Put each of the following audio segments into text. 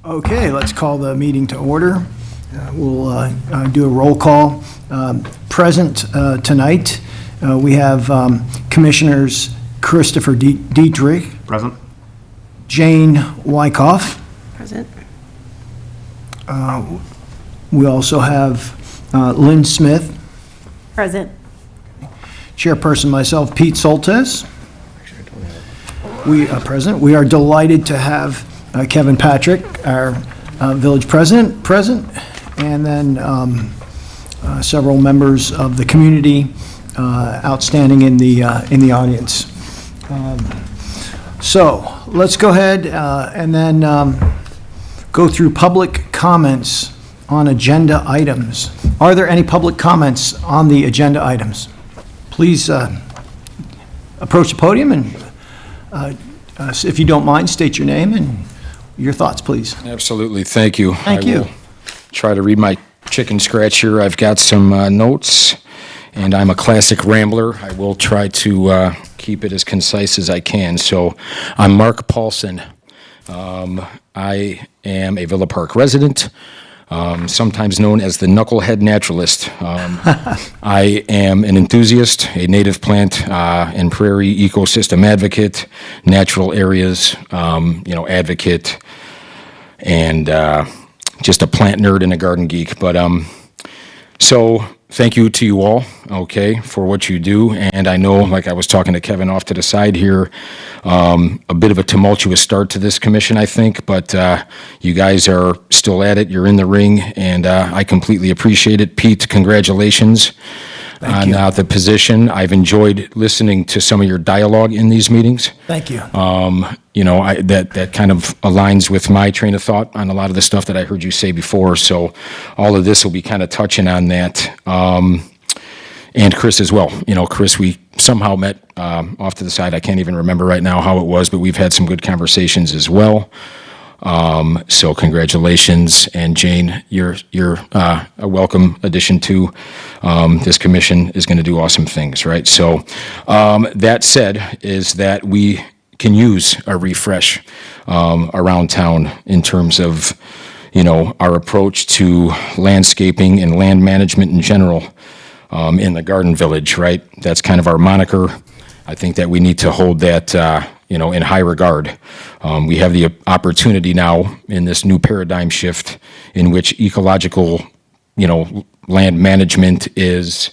Okay, let's call the meeting to order. We'll do a roll call. Present tonight, we have Commissioners Christopher Dietrich, Present. Jane Wyckoff. Present. We also have Lynn Smith, Present. Chairperson myself, Pete Soltes. We are present. We are delighted to have Kevin Patrick, our village president, present, and then several members of the community outstanding in the audience. So let's go ahead and then go through public comments on agenda items. Are there any public comments on the agenda items? Please approach the podium and, if you don't mind, state your name and your thoughts, please. Absolutely, thank you. Thank you. I will try to read my chicken scratch here. I've got some notes, and I'm a classic rambler. I will try to keep it as concise as I can. So I'm Mark Paulson. I am a Villa Park resident, sometimes known as the Knucklehead Naturalist. I am an enthusiast, a native plant and prairie ecosystem advocate, natural areas, advocate, and just a plant nerd and a garden geek. But so thank you to you all, okay, for what you do. And I know, like I was talking to Kevin off to the side here, a bit of a tumultuous start to this commission, I think, but you guys are still at it. You're in the ring, and I completely appreciate it. Pete, congratulations on the position. I've enjoyed listening to some of your dialogue in these meetings. Thank you. That kind of aligns with my train of thought on a lot of the stuff that I heard you say before. So all of this will be kind of touching on that. And Chris as well. Chris, we somehow met off to the side. I can't even remember right now how it was, but we've had some good conversations as well. So congratulations, and Jane, you're a welcome addition to this commission. Is going to do awesome things, right? So that said, is that we can use a refresh around town in terms of our approach to landscaping and land management in general in the Garden Village, right? That's kind of our moniker. I think that we need to hold that in high regard. We have the opportunity now in this new paradigm shift in which ecological, land management is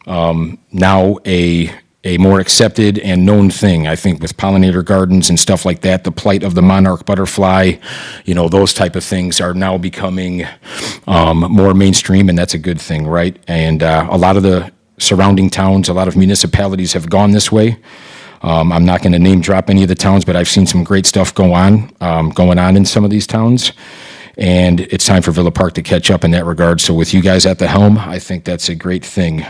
now a more accepted and known thing. I think with pollinator gardens and stuff like that, the plight of the monarch butterfly, those type of things are now becoming more mainstream, and that's a good thing, right? And a lot of the surrounding towns, a lot of municipalities have gone this way. I'm not going to name drop any of the towns, but I've seen some great stuff going on in some of these towns. And it's time for Villa Park to catch up in that regard. So with you guys at the helm, I think that's a great thing.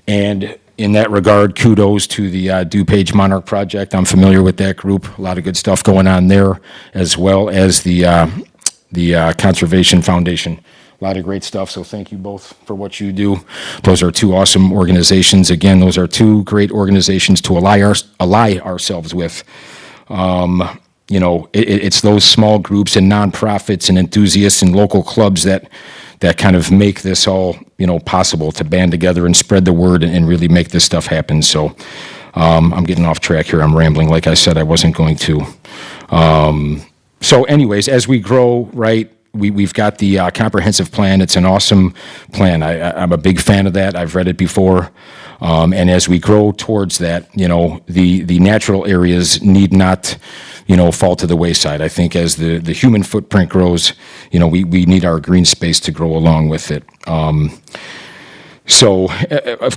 And in that regard, kudos to the DuPage Monarch Project. I'm familiar with that group. A lot of good stuff going on there, as well as the Conservation Foundation. A lot of great stuff, so thank you both for what you do. Those are two awesome organizations. Again, those are two great organizations to ally ourselves with. It's those small groups and nonprofits and enthusiasts and local clubs that kind of make this all, possible to band together and spread the word and really make this stuff happen. So I'm getting off track here. I'm rambling. Like I said, I wasn't going to. So anyways, as we grow, right, we've got the comprehensive plan. It's an awesome plan. I'm a big fan of that. I've read it before. And as we grow towards that, the natural areas need not, fall to the wayside. I think as the human footprint grows, we need our green space to grow along with it. So,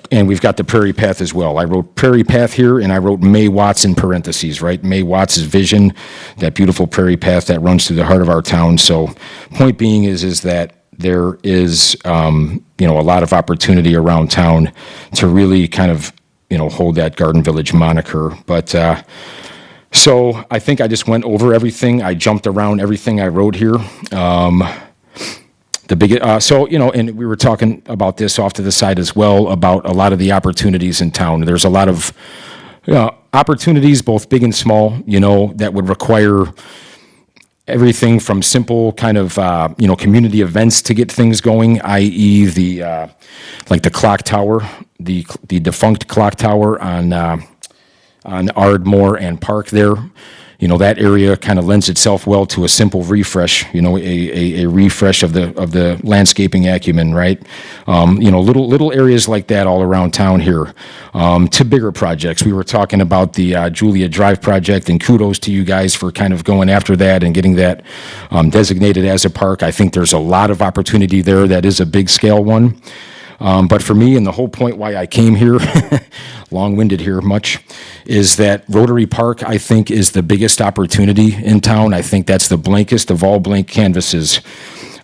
and we've got the Prairie Path as well. I wrote Prairie Path here, and I wrote May Watts in parentheses, right? May Watts' vision, that beautiful Prairie Path that runs through the heart of our town. So, point being is that there is, a lot of opportunity around town to really kind of, hold that Garden Village moniker. But, so I think I just went over everything. I jumped around everything I wrote here. And we were talking about this off to the side as well, about a lot of the opportunities in town. There's a lot of opportunities, both big and small, that would require everything from simple kind of, community events to get things going, i.e. like the clock tower, the defunct clock tower on Ardmore and Park there. That area kind of lends itself well to a simple refresh, a refresh of the landscaping acumen, right? Little areas like that all around town here. To bigger projects, we were talking about the Julia Drive project, and kudos to you guys for kind of going after that and getting that designated as a park. I think there's a lot of opportunity there. That is a big scale one. But for me, and the whole point why I came here, long-winded here much, is that Rotary Park, I think, is the biggest opportunity in town. I think that's the blankest of all blank canvases.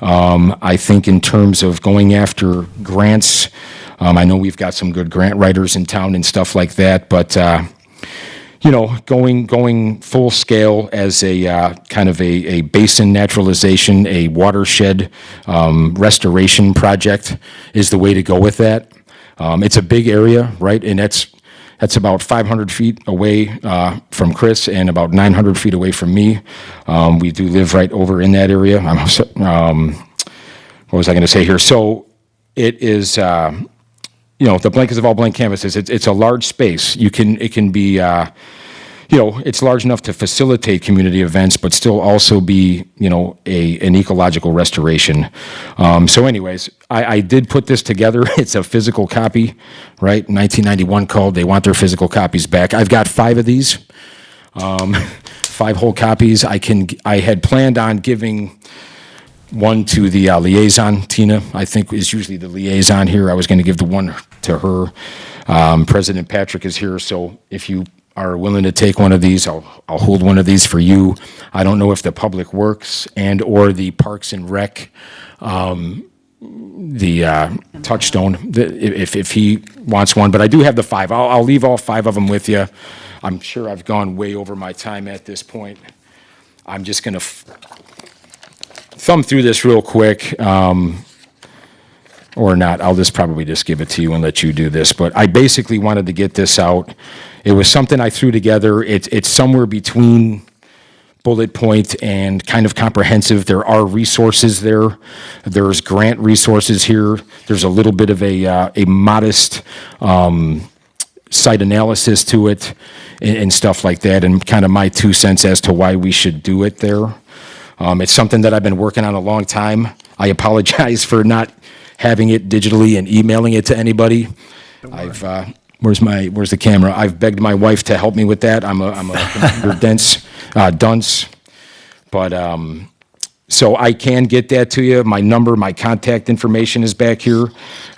I think in terms of going after grants, I know we've got some good grant writers in town and stuff like that, but going full scale as a kind of a basin naturalization, a watershed restoration project is the way to go with that. It's a big area, right? And that's about 500 feet away from Chris and about 900 feet away from me. We do live right over in that area. What was I going to say here? So it is, the blankest of all blank canvases. It's a large space. It can be, it's large enough to facilitate community events, but still also be, an ecological restoration. So anyways, I did put this together. It's a physical copy, right? 1991 code. They want their physical copies back. I've got 5 of these, 5 whole copies. I had planned on giving one to the liaison, Tina, I think is usually the liaison here. I was going to give the one to her. President Patrick is here, so if you are willing to take one of these, I'll hold one of these for you. I don't know if the Public Works and or the Parks and Rec, the Touchstone, if he wants one, but I do have the 5. I'll leave all 5 of them with you. I'm sure I've gone way over my time at this point. I'm just going to thumb through this real quick, or not. I'll probably just give it to you and let you do this. But I basically wanted to get this out. It was something I threw together. It's somewhere between bullet point and kind of comprehensive. There are resources there. There's grant resources here. There's a little bit of a modest site analysis to it and stuff like that, and kind of my 2 cents as to why we should do it there. It's something that I've been working on a long time. I apologize for not having it digitally and emailing it to anybody. Where's the camera? I've begged my wife to help me with that. I'm a computer dunce, but so I can get that to you. My number, my contact information is back here.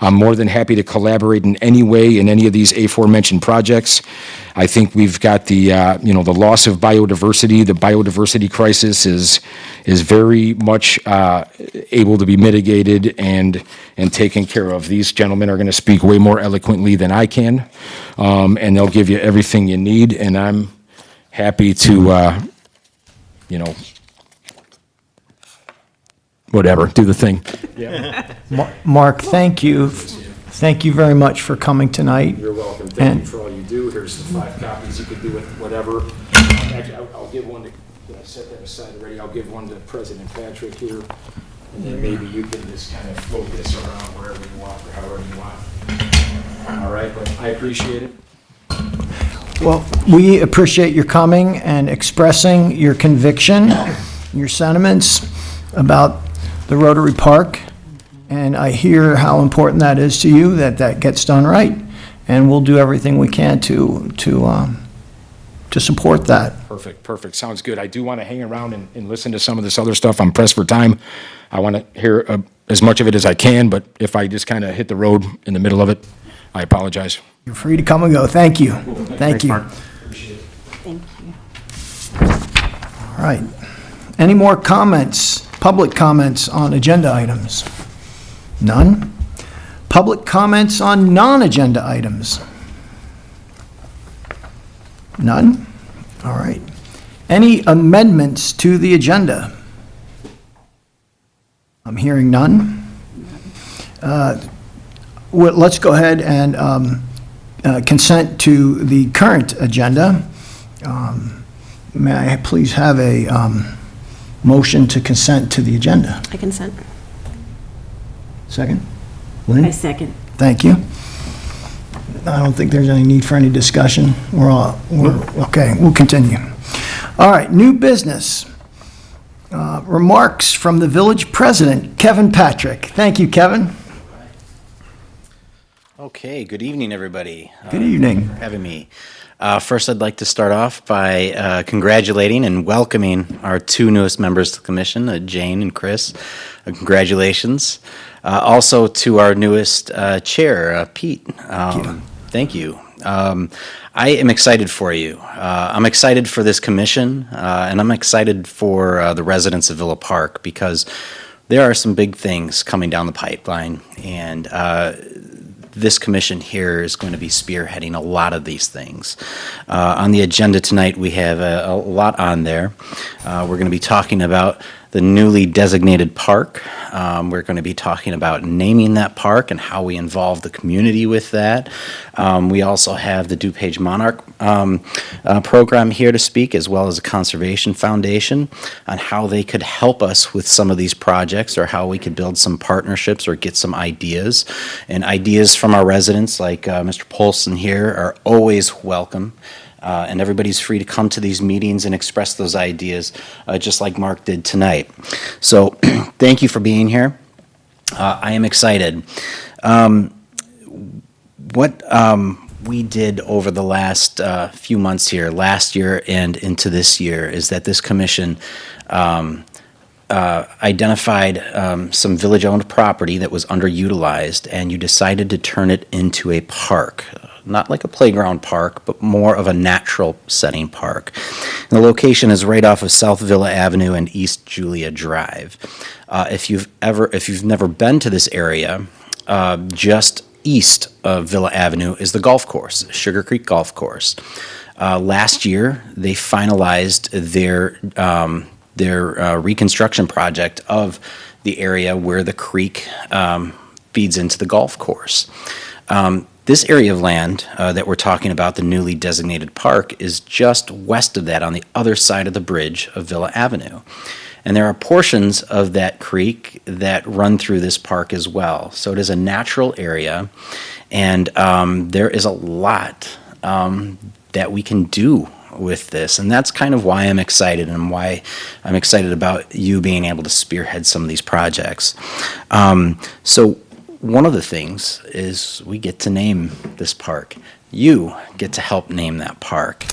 I'm more than happy to collaborate in any way in any of these aforementioned projects. I think we've got the the loss of biodiversity. The biodiversity crisis is very much able to be mitigated and taken care of. These gentlemen are going to speak way more eloquently than I can, and they'll give you everything you need. And I'm happy to whatever, do the thing. Mark, thank you. Thank you very much for coming tonight. You're welcome. And- Thank you for all you do. Here's the 5 copies. You could do with whatever. Actually, I'll give one to, I set that aside already. I'll give one to President Patrick here. And then maybe you can just kind of float this around wherever you want or however you want. All right, but I appreciate it. Well, we appreciate your coming and expressing your conviction, your sentiments about the Rotary Park, and I hear how important that is to you, that gets done right, and we'll do everything we can to support that. Perfect. Sounds good. I do want to hang around and listen to some of this other stuff. I'm pressed for time. I want to hear as much of it as I can, but if I just kind of hit the road in the middle of it, I apologize. You're free to come and go. Thank you. Thank you. Appreciate it. Thank you. All right. Any more comments, public comments on agenda items? None? Public comments on non-agenda items? None? All right. Any amendments to the agenda? I'm hearing none. Let's go ahead and consent to the current agenda. May I please have a motion to consent to the agenda? I consent. Second? I Lynn? second. Thank you. I don't think there's any need for any discussion. Okay, we'll continue. All right, new business. Remarks from the village president, Kevin Patrick. Thank you, Kevin. Okay, good evening, everybody. Good evening. For having me. First, I'd like to start off by congratulating and welcoming our two newest members to the commission, Jane and Chris. Congratulations. Also to our newest chair, Pete. Thank you. I am excited for you. I'm excited for this commission, and I'm excited for the residents of Villa Park because there are some big things coming down the pipeline, and this commission here is going to be spearheading a lot of these things. On the agenda tonight, we have a lot on there. We're going to be talking about the newly designated park. We're going to be talking about naming that park and how we involve the community with that. We also have the DuPage Monarch program here to speak, as well as the Conservation Foundation, on how they could help us with some of these projects or how we could build some partnerships or get some ideas. And ideas from our residents, like Mr. Polson here, are always welcome. And everybody's free to come to these meetings and express those ideas, just like Mark did tonight. So thank you for being here. I am excited. What we did over the last few months here, last year and into this year, is that this commission identified some village-owned property that was underutilized, and you decided to turn it into a park. Not like a playground park, but more of a natural setting park. And the location is right off of South Villa Avenue and East Julia Drive. If you've never been to this area, just east of Villa Avenue is the golf course, Sugar Creek Golf Course. Last year, they finalized their reconstruction project of the area where the creek feeds into the golf course. This area of land that we're talking about, the newly designated park, is just west of that on the other side of the bridge of Villa Avenue. And there are portions of that creek that run through this park as well. So it is a natural area, and there is a lot that we can do with this. And that's kind of why I'm excited and why I'm excited about you being able to spearhead some of these projects. So one of the things is we get to name this park. You get to help name that park.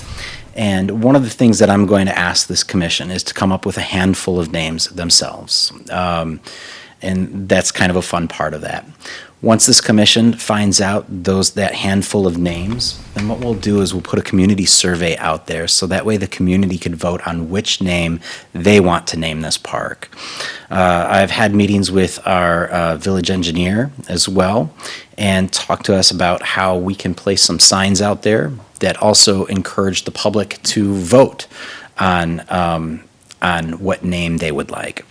And one of the things that I'm going to ask this commission is to come up with a handful of names themselves. And that's kind of a fun part of that. Once this commission finds out that handful of names, then what we'll do is we'll put a community survey out there so that way the community could vote on which name they want to name this park. I've had meetings with our village engineer as well and talked to us about how we can place some signs out there that also encourage the public to vote on what name they would like.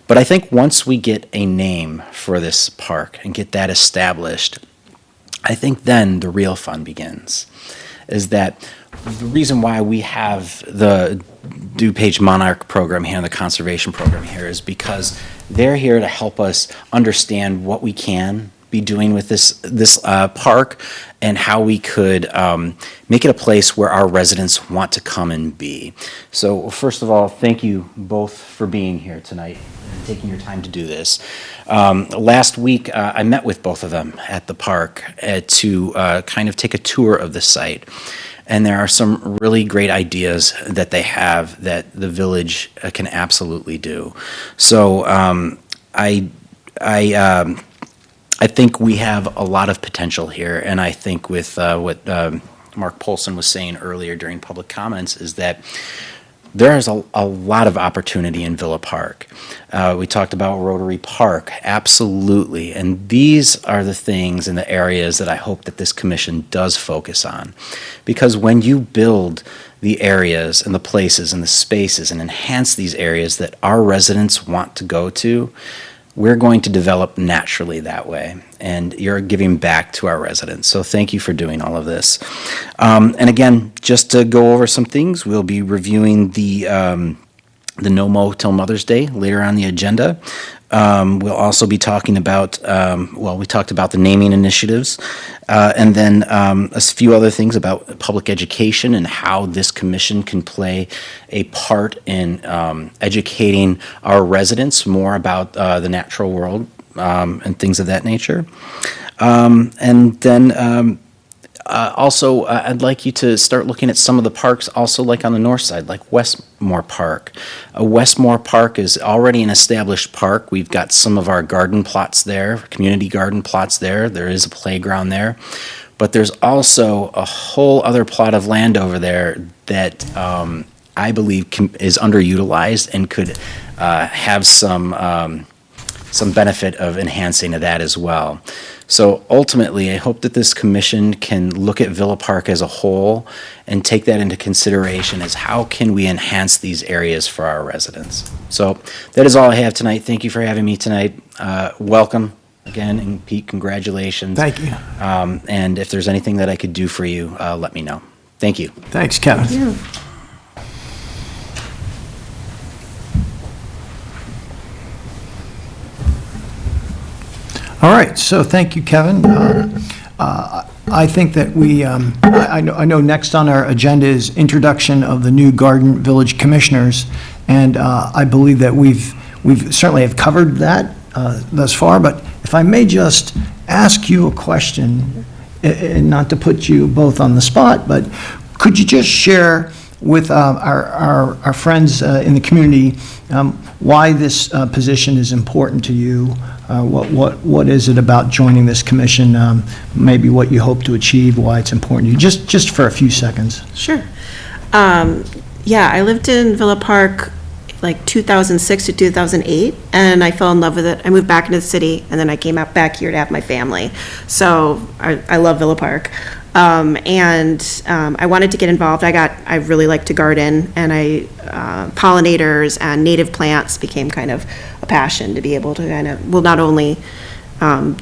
But I think once we get a name for this park and get that established, I think then the real fun begins. Is that the reason why we have the DuPage Monarch program here and the conservation program here is because they're here to help us understand what we can be doing with this park and how we could make it a place where our residents want to come and be. So first of all, thank you both for being here tonight and taking your time to do this. Last week, I met with both of them at the park to kind of take a tour of the site. And there are some really great ideas that they have that the village can absolutely do. So I think we have a lot of potential here, and I think with what Mark Polson was saying earlier during public comments is that there is a lot of opportunity in Villa Park. We talked about Rotary Park, absolutely, and these are the things and the areas that I hope that this commission does focus on. Because when you build the areas and the places and the spaces and enhance these areas that our residents want to go to, we're going to develop naturally that way, and you're giving back to our residents. So thank you for doing all of this. And again, just to go over some things, we'll be reviewing the the No Mo Till Mother's Day later on the agenda. We'll also be talking about, we talked about the naming initiatives, and then a few other things about public education and how this commission can play a part in educating our residents more about the natural world and things of that nature. And then also, I'd like you to start looking at some of the parks also like on the north side, like Westmore Park. Westmore Park is already an established park. We've got some of our garden plots there, community garden plots there. There is a playground there. But there's also a whole other plot of land over there that I believe is underutilized and could have some benefit of enhancing of that as well. So ultimately, I hope that this commission can look at Villa Park as a whole and take that into consideration as how can we enhance these areas for our residents. So that is all I have tonight. Thank you for having me tonight. Welcome again, and Pete, congratulations. Thank you. And if there's anything that I could do for you, let me know. Thank you. Thanks, Kevin. All right, so thank you, Kevin. I think that I know next on our agenda is introduction of the new Garden Village Commissioners, and I believe that we've certainly have covered that thus far, but if I may just ask you a question, and not to put you both on the spot, but could you just share with our friends in the community why this position is important to you? What is it about joining this commission? Maybe what you hope to achieve, why it's important to you, just for a few seconds. Sure. Yeah, I lived in Villa Park like 2006 to 2008, and I fell in love with it. I moved back into the city, and then I came out back here to have my family. So I love Villa Park. I wanted to get involved. I really like to garden, and pollinators and native plants became kind of a passion to be able to kind of, well, not only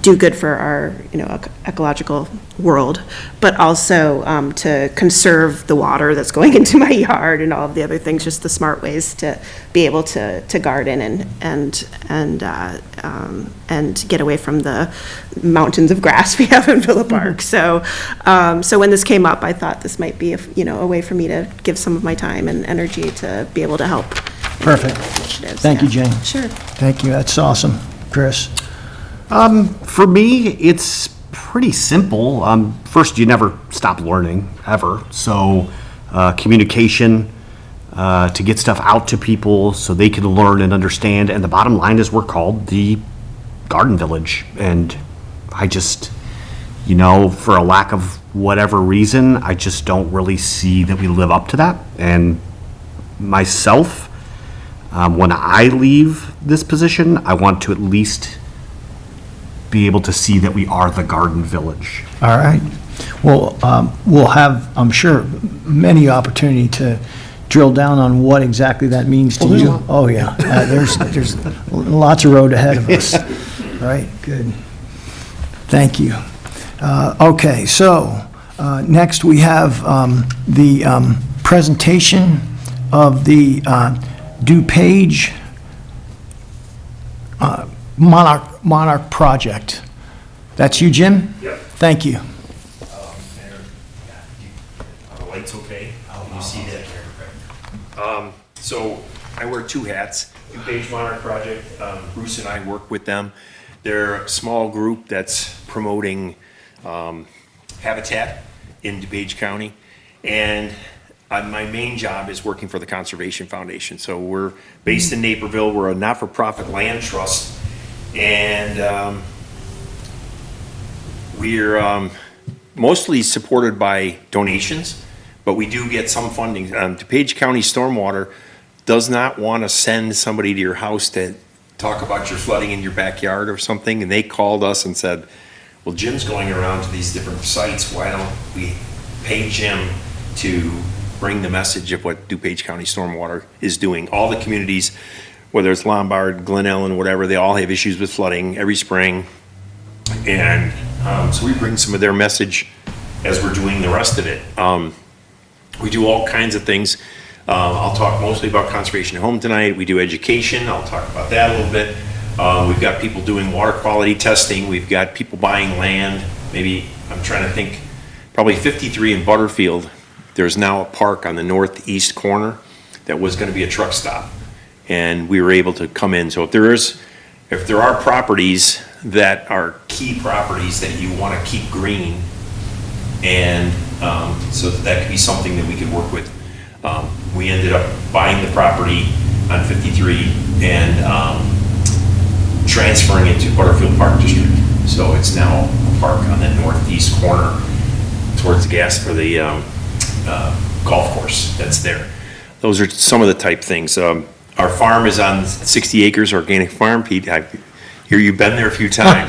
do good for our, ecological world, but also to conserve the water that's going into my yard and all of the other things, just the smart ways to be able to garden and get away from the mountains of grass we have in Villa Park. So when this came up, I thought this might be a way for me to give some of my time and energy to be able to help. Perfect. Initiatives. Thank you, Jane. Sure. Thank you, that's awesome. Chris? For me, it's pretty simple. First, you never stop learning, ever. So communication, to get stuff out to people so they can learn and understand. And the bottom line is we're called the Garden Village. And I just, for a lack of whatever reason, I just don't really see that we live up to that. And myself, when I leave this position, I want to at least be able to see that we are the Garden Village. All right. Well, we'll have, I'm sure, many opportunity to drill down on what exactly that means to you. Oh, yeah. There's lots of road ahead of us. All right, good. Thank you. Okay, so next we have the presentation of the DuPage Monarch Project. That's you, Jim? Yep. Thank you. Mayor, are the lights okay? Can you see that? So I wear two hats. DuPage Monarch Project, Bruce and I work with them. They're a small group that's promoting habitat in DuPage County. And my main job is working for the Conservation Foundation. So we're based in Naperville. We're a not-for-profit land trust. And we're mostly supported by donations, but we do get some funding. DuPage County Stormwater does not want to send somebody to your house to talk about your flooding in your backyard or something, and they called us and said, well, Jim's going around to these different sites, why don't we pay Jim to bring the message of what DuPage County Stormwater is doing. All the communities, whether it's Lombard, Glen Ellen, whatever, they all have issues with flooding every spring. And so we bring some of their message as we're doing the rest of it. We do all kinds of things. I'll talk mostly about conservation at home tonight. We do education. I'll talk about that a little bit. We've got people doing water quality testing. We've got people buying land. Maybe, I'm trying to think, probably 53 in Butterfield. There's now a park on the northeast corner that was going to be a truck stop. And we were able to come in. So if there are properties that are key properties that you want to keep green, and so that could be something that we could work with. We ended up buying the property on 53 and transferring it to Butterfield Park District. So it's now a park on the northeast corner towards the golf course that's there. Those are some of the type things. Our farm is on 60 acres organic farm, Pete. I hear you've been there a few times.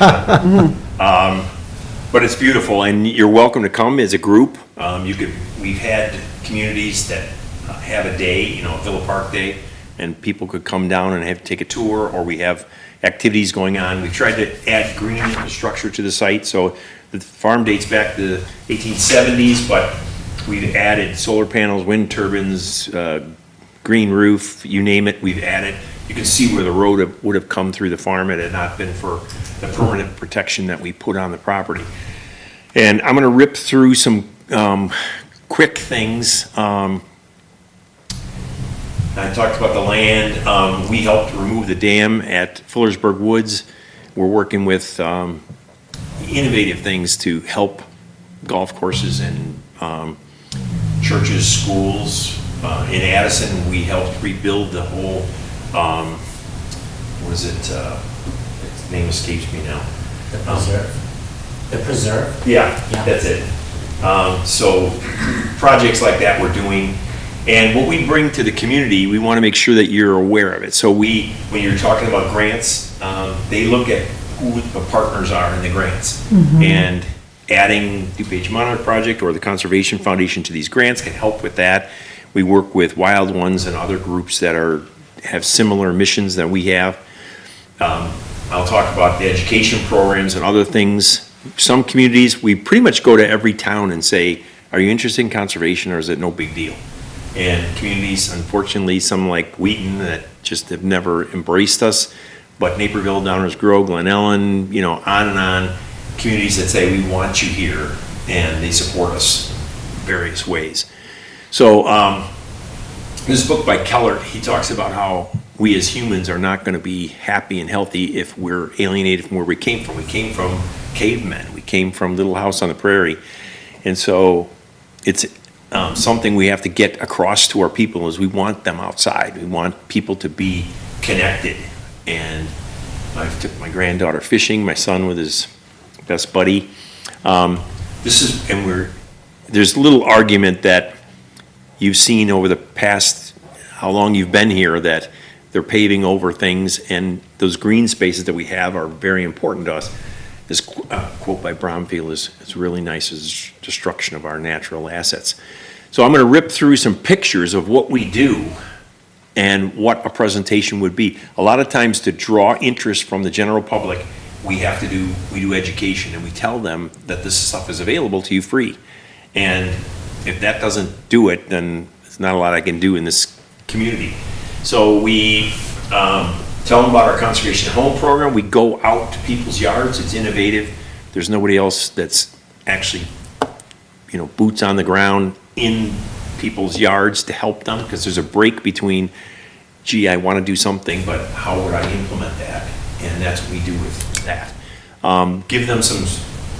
But it's beautiful, and you're welcome to come as a group. We've had communities that have a day, a Villa Park Day, and people could come down and take a tour, or we have activities going on. We've tried to add green infrastructure to the site, so the farm dates back to the 1870s, but we've added solar panels, wind turbines, green roof, you name it, we've added. You can see where the road would have come through the farm had it not been for the permanent protection that we put on the property. And I'm gonna rip through some quick things. I talked about the land. We helped remove the dam at Fullersburg Woods. We're working with innovative things to help golf courses and churches, schools. In Addison, we helped rebuild the whole, its name escapes me now. The preserve. The preserve? Yeah, Yeah. that's it. So projects like that we're doing. And what we bring to the community, we want to make sure that you're aware of it. So when you're talking about grants, they look at who the partners are in the grants. And adding DuPage Monarch Project or the Conservation Foundation to these grants can help with that. We work with Wild Ones and other groups that have similar missions that we have. I'll talk about the education programs and other things. Some communities, we pretty much go to every town and say, are you interested in conservation, or is it no big deal? And communities, unfortunately, some like Wheaton that just have never embraced us, but Naperville, Downers Grove, Glen Ellen, on and on, communities that say, we want you here, and they support us various ways. So this book by Keller, he talks about how we as humans are not going to be happy and healthy if we're alienated from where we came from. We came from cavemen. We came from Little House on the Prairie. And so it's something we have to get across to our people is we want them outside. We want people to be connected. And I took my granddaughter fishing, my son with his best buddy. There's a little argument that you've seen over the past, how long you've been here, that they're paving over things, and those green spaces that we have are very important to us. This quote by Bromfield is really nice, is destruction of our natural assets. So I'm going to rip through some pictures of what we do and what a presentation would be. A lot of times, to draw interest from the general public, we do education, and we tell them that this stuff is available to you free. And if that doesn't do it, then there's not a lot I can do in this community. So we tell them about our Conservation at Home program. We go out to people's yards. It's innovative. There's nobody else that's actually, boots on the ground in people's yards to help them, because there's a break between, gee, I want to do something, but how would I implement that? And that's what we do with that. Give them some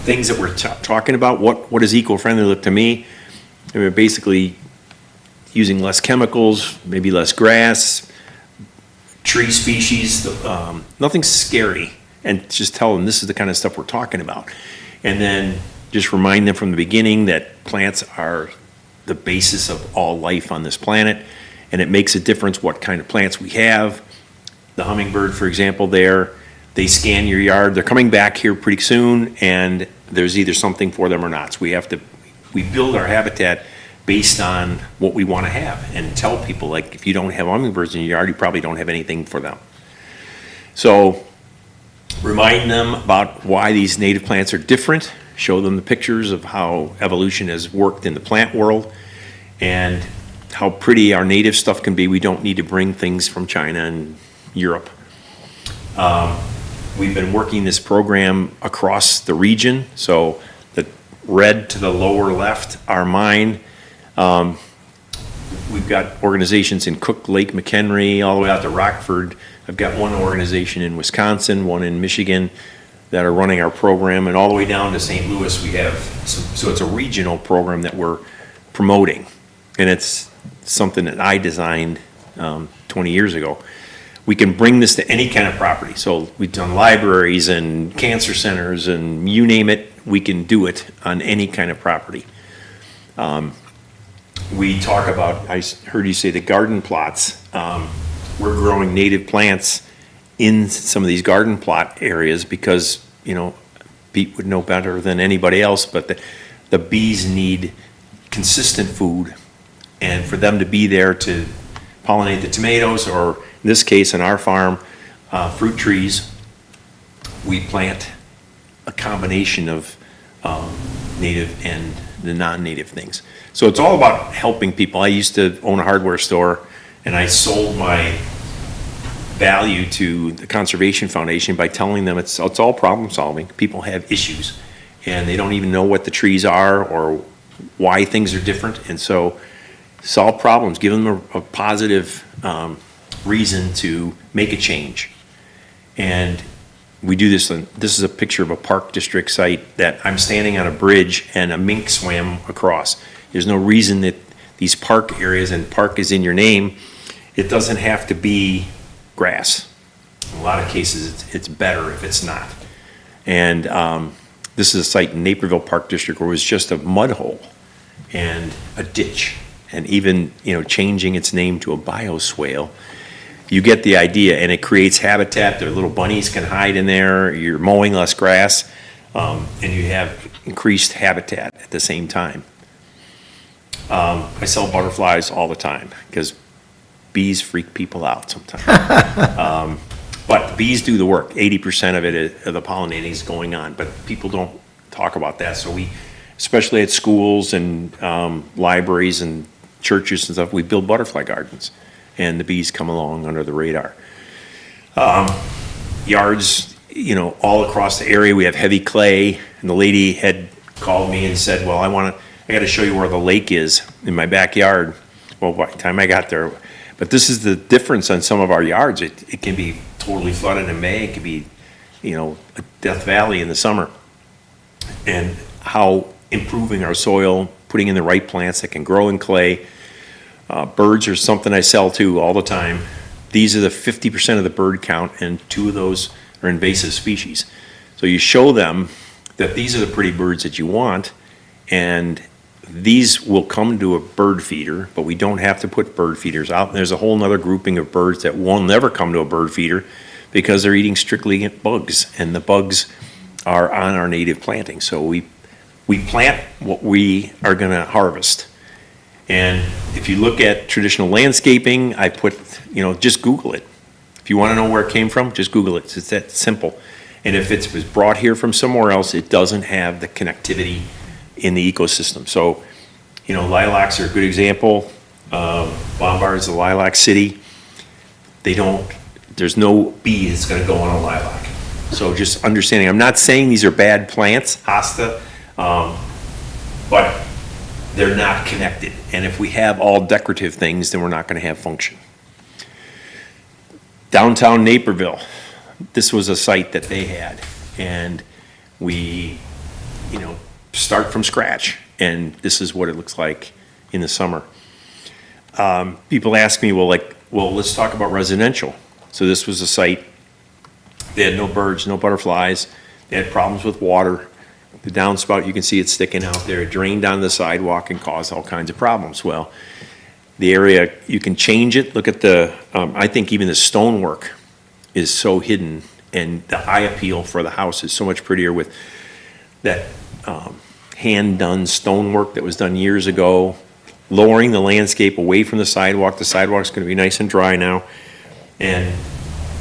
things that we're talking about. What is eco-friendly to me? I mean, basically using less chemicals, maybe less grass, tree species, nothing scary, and just tell them this is the kind of stuff we're talking about. And then just remind them from the beginning that plants are the basis of all life on this planet, and it makes a difference what kind of plants we have. The hummingbird, for example, they scan your yard. They're coming back here pretty soon, and there's either something for them or not. So we build our habitat based on what we want to have, and tell people, like, if you don't have hummingbirds in your yard, you probably don't have anything for them. So remind them about why these native plants are different, show them the pictures of how evolution has worked in the plant world, and how pretty our native stuff can be. We don't need to bring things from China and Europe. We've been working this program across the region, so the red to the lower left are mine. We've got organizations in Cook Lake McHenry, all the way out to Rockford. I've got one organization in Wisconsin, one in Michigan, that are running our program, and all the way down to St. Louis we have, so it's a regional program that we're promoting. And it's something that I designed 20 years ago. We can bring this to any kind of property. So we've done libraries and cancer centers and you name it, we can do it on any kind of property. We talk about, I heard you say the garden plots. We're growing native plants in some of these garden plot areas because, you know, Pete would know better than anybody else, but the bees need consistent food. And for them to be there to pollinate the tomatoes, or in this case, on our farm, fruit trees, we plant a combination of native and the non-native things. So it's all about helping people. I used to own a hardware store, and I sold my value to the Conservation Foundation by telling them it's all problem solving. People have issues, and they don't even know what the trees are or why things are different. And so solve problems, give them a positive reason to make a change. And we do this, this is a picture of a park district site that I'm standing on a bridge and a mink swam across. There's no reason that these park areas, and park is in your name, it doesn't have to be grass. In a lot of cases, it's better if it's not. And this is a site in Naperville Park District where it was just a mud hole and a ditch, and even, you know, changing its name to a bioswale. You get the idea, and it creates habitat. Their little bunnies can hide in there. You're mowing less grass, and you have increased habitat at the same time. I sell butterflies all the time because bees freak people out sometimes. But the bees do the work. 80% of it, of the pollinating is going on, but people don't talk about that. So we, especially at schools and libraries and churches and stuff, we build butterfly gardens, and the bees come along under the radar. Yards, you know, all across the area, we have heavy clay, and the lady had called me and said, well, I got to show you where the lake is in my backyard. Well, by the time I got there, but this is the difference on some of our yards. It can be totally flooded in May. It can be, you know, a Death Valley in the summer. And how improving our soil, putting in the right plants that can grow in clay. Birds are something I sell to all the time. These are the 50% of the bird count, and 2 of those are invasive species. So you show them that these are the pretty birds that you want, and these will come to a bird feeder, but we don't have to put bird feeders out. And there's a whole nother grouping of birds that will never come to a bird feeder because they're eating strictly bugs, and the bugs are on our native planting. So we plant what we are going to harvest. And if you look at traditional landscaping, I put, you know, just Google it. If you want to know where it came from, just Google it. It's that simple. And if it was brought here from somewhere else, it doesn't have the connectivity in the ecosystem. So, you know, lilacs are a good example. Lombard is a lilac city. There's no bee that's going to go on a lilac. So just understanding, I'm not saying these are bad plants, hosta, but they're not connected. And if we have all decorative things, then we're not going to have function. Downtown Naperville, this was a site that they had, and we, you know, start from scratch, and this is what it looks like in the summer. People ask me, well, let's talk about residential. So this was a site, they had no birds, no butterflies, they had problems with water. The downspout, you can see it sticking out there, it drained on the sidewalk and caused all kinds of problems. Well, the area, you can change it. Look at the, I think even the stonework is so hidden, and the eye appeal for the house is so much prettier with that hand-done stonework that was done years ago, lowering the landscape away from the sidewalk. The sidewalk's going to be nice and dry now, and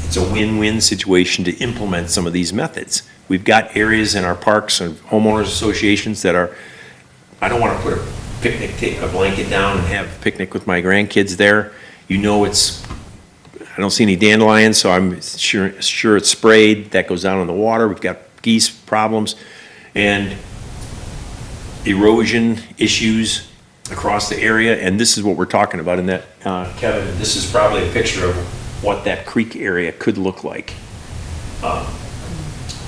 it's a win-win situation to implement some of these methods. We've got areas in our parks and homeowners associations that are, I don't want to put a picnic, take a blanket down and have a picnic with my grandkids there. You know I don't see any dandelions, so I'm sure it's sprayed. That goes down in the water. We've got geese problems and erosion issues across the area. And this is what we're talking about in that, Kevin, this is probably a picture of what that creek area could look like.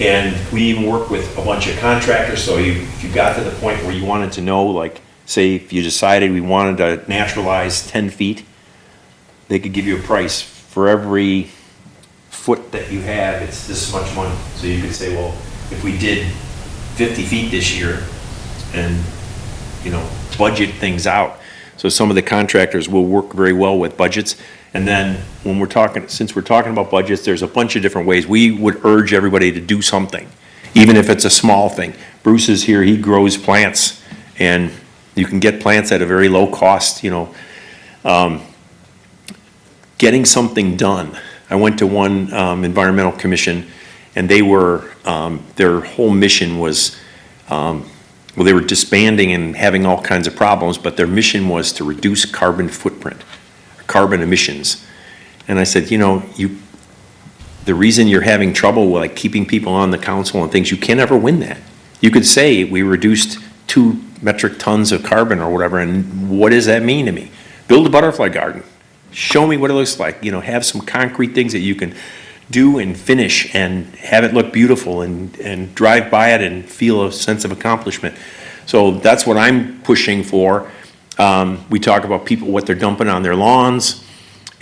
And we even work with a bunch of contractors, so if you got to the point where you wanted to know, like, say if you decided we wanted to naturalize 10 feet, they could give you a price. For every foot that you have, it's this much money. So you could say, well, if we did 50 feet this year and, budget things out. So some of the contractors will work very well with budgets. And then since we're talking about budgets, there's a bunch of different ways. We would urge everybody to do something, even if it's a small thing. Bruce is here, he grows plants, and you can get plants at a very low cost, getting something done. I went to one environmental commission, and they were, their whole mission was, they were disbanding and having all kinds of problems, but their mission was to reduce carbon footprint, carbon emissions. And I said, the reason you're having trouble like keeping people on the council and things, you can't ever win that. You could say we reduced 2 metric tons of carbon or whatever, and what does that mean to me? Build a butterfly garden. Show me what it looks like. Have some concrete things that you can do and finish and have it look beautiful and drive by it and feel a sense of accomplishment. So that's what I'm pushing for. We talk about people, what they're dumping on their lawns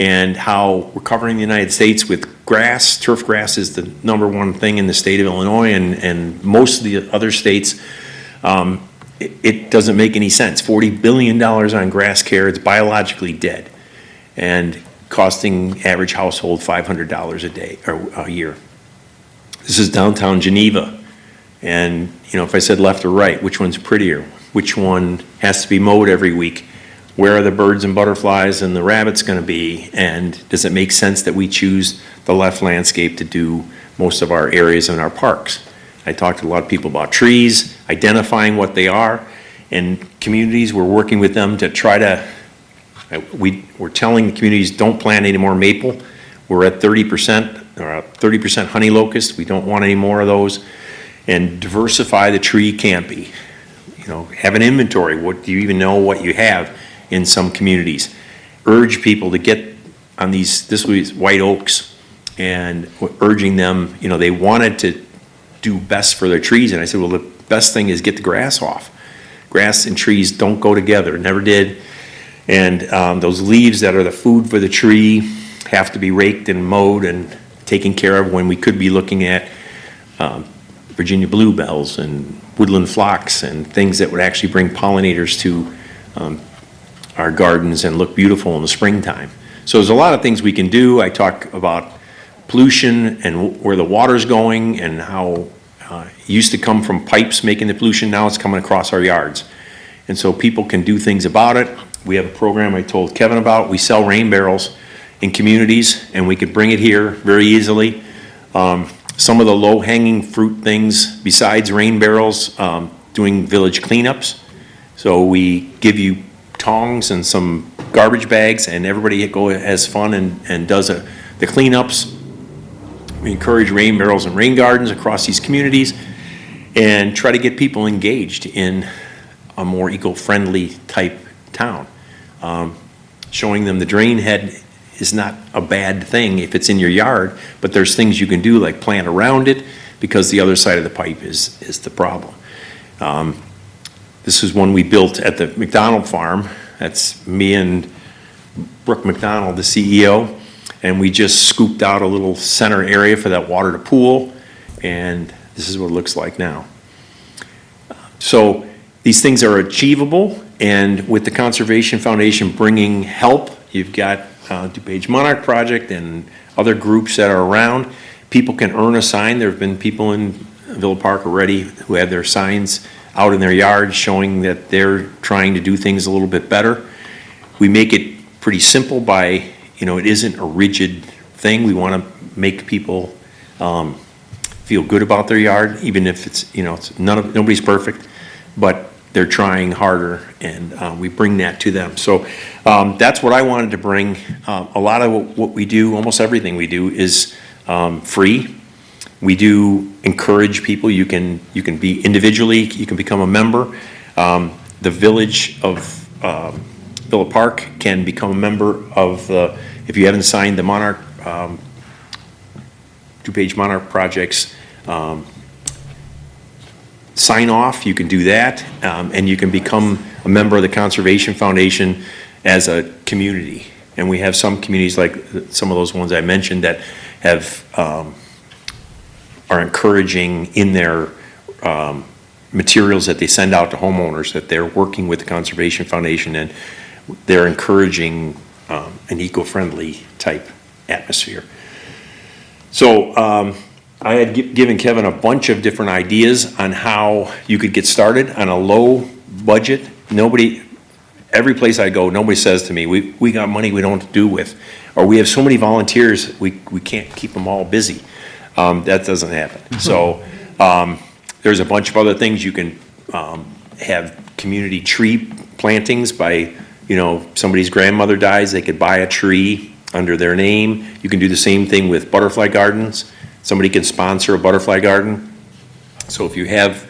and how we're covering the United States with grass. Turf grass is the #1 thing in the state of Illinois and most of the other states. It doesn't make any sense. $40 billion on grass care, it's biologically dead and costing average household $500 a day or a year. This is downtown Geneva. And, if I said left or right, which one's prettier? Which one has to be mowed every week? Where are the birds and butterflies and the rabbits going to be? And does it make sense that we choose the left landscape to do most of our areas in our parks? I talked to a lot of people about trees, identifying what they are, and communities, we're working with them to try to, we're telling the communities, don't plant any more maple. We're at 30%, or 30% honey locust. We don't want any more of those. And diversify the tree canopy. Have an inventory. What do you even know what you have in some communities? Urge people to get on this was white oaks, and urging them, they wanted to do best for their trees. And I said, well, the best thing is get the grass off. Grass and trees don't go together, never did. And those leaves that are the food for the tree have to be raked and mowed and taken care of when we could be looking at Virginia bluebells and woodland phlox and things that would actually bring pollinators to our gardens and look beautiful in the springtime. So there's a lot of things we can do. I talk about pollution and where the water's going and how it used to come from pipes making the pollution, now it's coming across our yards. And so people can do things about it. We have a program I told Kevin about. We sell rain barrels in communities, and we could bring it here very easily. Some of the low-hanging fruit things, besides rain barrels, doing village cleanups. So we give you tongs and some garbage bags, and everybody has fun and does the cleanups. We encourage rain barrels and rain gardens across these communities and try to get people engaged in a more eco-friendly type town. Showing them the drain head is not a bad thing if it's in your yard, but there's things you can do like plant around it because the other side of the pipe is the problem. This is one we built at the McDonald farm. That's me and Brooke McDonald, the CEO, and we just scooped out a little center area for that water to pool, and this is what it looks like now. So these things are achievable, and with the Conservation Foundation bringing help, you've got DuPage Monarch Project and other groups that are around. People can earn a sign. There have been people in Villa Park already who have their signs out in their yards showing that they're trying to do things a little bit better. We make it pretty simple by, it isn't a rigid thing. We want to make people feel good about their yard, even if it's, nobody's perfect. But they're trying harder, and we bring that to them. So that's what I wanted to bring. A lot of what we do, almost everything we do, is free. We do encourage people. You can be individually, you can become a member. The Village of Villa Park can become a member of the, if you haven't signed the Monarch, DuPage Monarch Projects sign off, you can do that, and you can become a member of the Conservation Foundation as a community. And we have some communities, like some of those ones I mentioned, that have, are encouraging in their materials that they send out to homeowners, that they're working with the Conservation Foundation, and they're encouraging an eco-friendly type atmosphere. So I had given Kevin a bunch of different ideas on how you could get started on a low budget. Every place I go, nobody says to me, we got money we don't know what to do with, or we have so many volunteers, we can't keep them all busy. That doesn't happen. So there's a bunch of other things. You can have community tree plantings by, somebody's grandmother dies, they could buy a tree under their name. You can do the same thing with butterfly gardens. Somebody can sponsor a butterfly garden. So if you have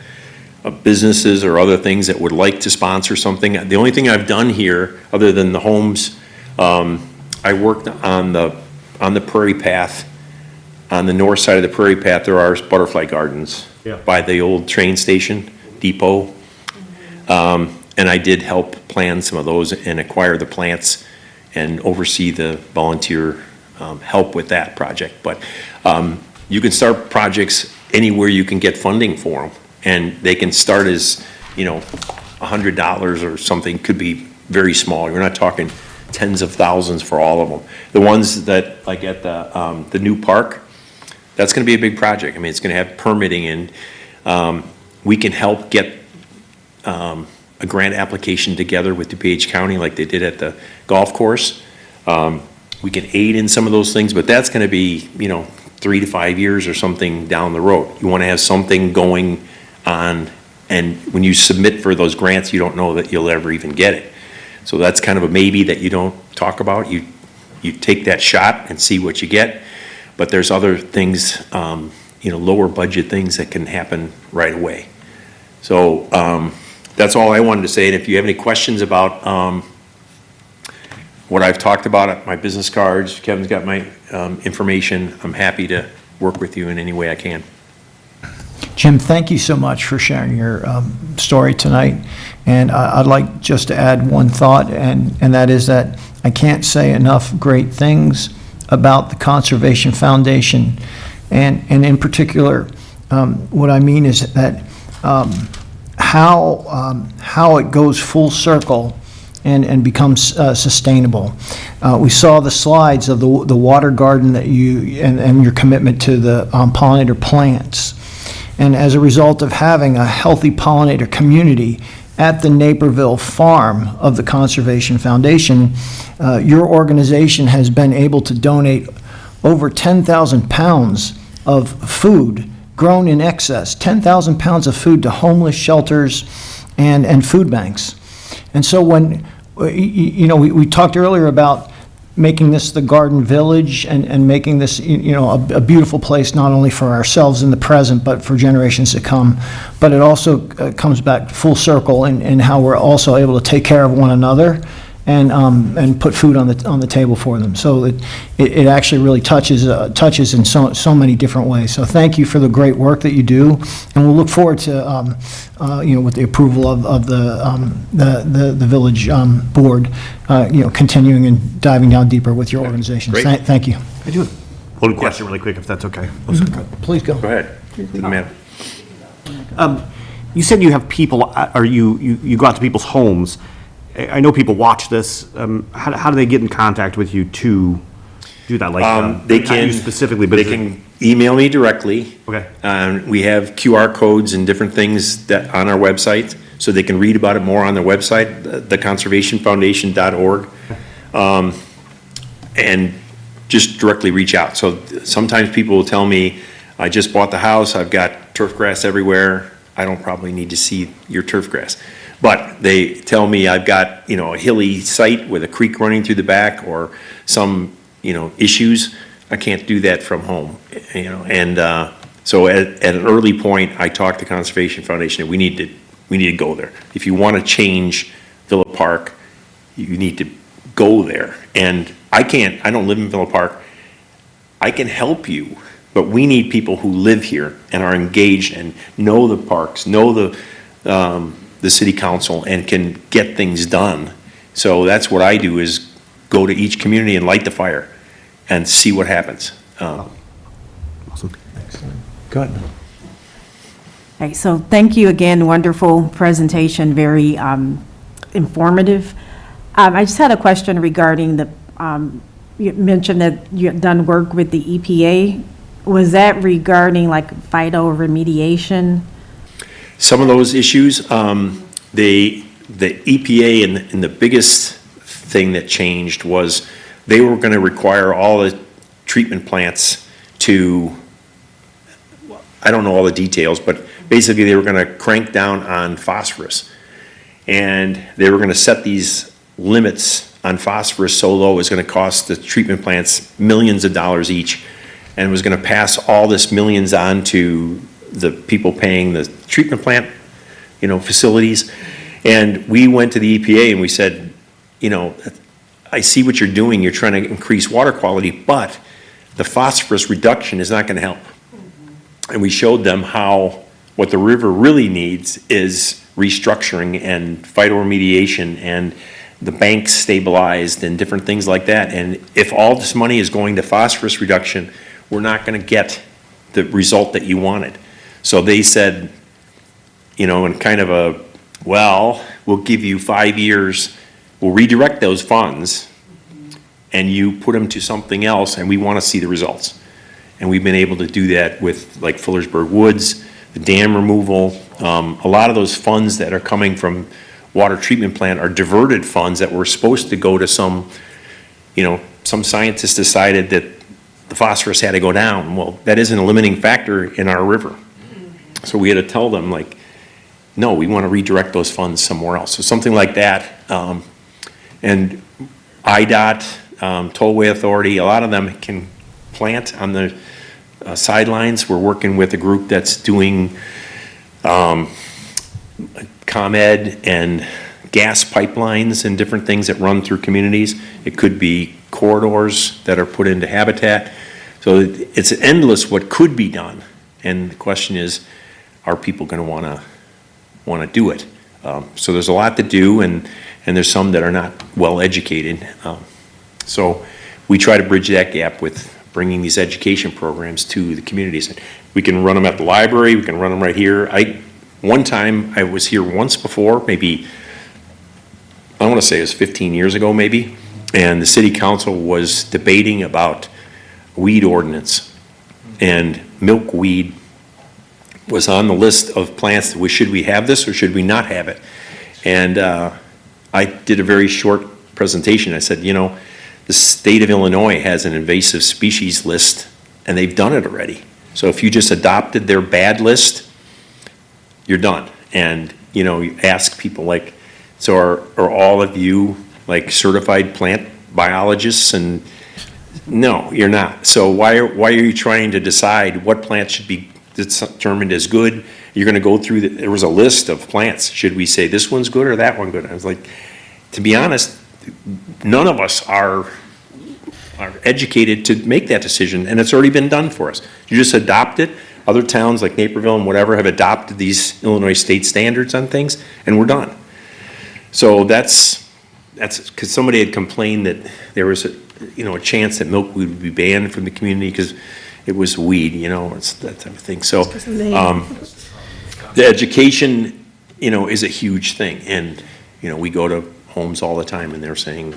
businesses or other things that would like to sponsor something, the only thing I've done here, other than the homes, I worked on the Prairie Path. On the north side of the Prairie Path, there are butterfly gardens by the old train station depot. And I did help plan some of those and acquire the plants and oversee the volunteer help with that project. But you can start projects anywhere you can get funding for them. And they can start as, $100 or something, could be very small. You're not talking tens of thousands for all of them. The ones that, like at the new park, that's gonna be a big project. I mean, it's gonna have permitting, and we can help get a grant application together with DuPage County like they did at the golf course. We can aid in some of those things, but that's gonna be, 3 to 5 years or something down the road. You wanna have something going on, and when you submit for those grants, you don't know that you'll ever even get it. So that's kind of a maybe that you don't talk about. You take that shot and see what you get, but there's other things, lower budget things that can happen right away. So that's all I wanted to say, and if you have any questions about what I've talked about at my business cards, Kevin's got my information, I'm happy to work with you in any way I can. Jim, thank you so much for sharing your story tonight. And I'd like just to add one thought, and that is that I can't say enough great things about the Conservation Foundation. And in particular, what I mean is that how it goes full circle and becomes sustainable. We saw the slides of the water garden that and your commitment to the pollinator plants. And as a result of having a healthy pollinator community at the Naperville farm of the Conservation Foundation, your organization has been able to donate over 10,000 pounds of food grown in excess, 10,000 pounds of food to homeless shelters and food banks. And so when, we talked earlier about making this the Garden Village and making this, a beautiful place not only for ourselves in the present, but for generations to come. But it also comes back full circle in how we're also able to take care of one another and put food on the table for them. So it actually really touches in so many different ways. So thank you for the great work that you do, and we'll look forward to with the approval of the village board, continuing and diving down deeper with your organization. Great. Thank you. I do have one question really quick, if that's okay. Please go. Go ahead. Ma'am. You said you have people, or you go out to people's homes. I know people watch this. How do they get in contact with you to do that? Like, They not can you specifically, but they is it- can email me directly. Okay. We have QR codes and different things that on our website, so they can read about it more on their website, theconservationfoundation.org, and just directly reach out. So sometimes people will tell me, "I just bought the house. I've got turf grass everywhere. I don't probably need to see your turf grass." But they tell me I've got, a hilly site with a creek running through the back or some, issues. I can't do that from home, and, so at an early point, I talked to Conservation Foundation, and we need to go there. If you want to change Villa Park, you need to go there. And I don't live in Villa Park. I can help you, but we need people who live here and are engaged and know the parks, know the city council, and can get things done. So that's what I do, is go to each community and light the fire and see what happens. Go ahead. Okay, so thank you again, wonderful presentation, very informative. I just had a question regarding you mentioned that you had done work with the EPA. Was that regarding like phytoremediation? Some of those issues, the EPA and the biggest thing that changed was they were going to require all the treatment plants to, I don't know all the details, but basically they were going to crank down on phosphorus. And they were going to set these limits on phosphorus so low it was going to cost the treatment plants millions of dollars each, and was going to pass all this millions on to the people paying the treatment plant, facilities. And we went to the EPA and we said, I see what you're doing. You're trying to increase water quality, but the phosphorus reduction is not going to help. And we showed them how what the river really needs is restructuring and phytoremediation and the banks stabilized and different things like that. And if all this money is going to phosphorus reduction, we're not going to get the result that you wanted. So they said, in kind of we'll give you 5 years, we'll redirect those funds, and you put them to something else, and we want to see the results. And we've been able to do that with like Fillersburg Woods, the dam removal. A lot of those funds that are coming from water treatment plant are diverted funds that were supposed to go to some scientists decided that the phosphorus had to go down. Well, that isn't a limiting factor in our river. So we had to tell them, no, we want to redirect those funds somewhere else. So something like that. And IDOT, Tollway Authority, a lot of them can plant on the sidelines. We're working with a group that's doing ComEd and gas pipelines and different things that run through communities. It could be corridors that are put into habitat. So it's endless what could be done. And the question is, are people going to want to do it? So there's a lot to do, and there's some that are not well educated. So we try to bridge that gap with bringing these education programs to the communities. We can run them at the library, we can run them right here. One time, I was here once before, maybe, I want to say it was 15 years ago maybe, and the city council was debating about weed ordinance. And milkweed was on the list of plants, should we have this or should we not have it? And I did a very short presentation. I said, the state of Illinois has an invasive species list, and they've done it already. So if you just adopted their bad list, you're done. And, you ask people so are all of you certified plant biologists? And no, you're not. So why are you trying to decide what plants should be determined as good? You're going to go through, there was a list of plants. Should we say this one's good or that one good? I was like, to be honest, none of us are educated to make that decision, and it's already been done for us. You just adopt it. Other towns like Naperville and whatever have adopted these Illinois state standards on things, and we're done. So that's because somebody had complained that there was a chance that milkweed would be banned from the community because it was weed, it's that type of thing. So the education, is a huge thing, and we go to homes all the time, and they're saying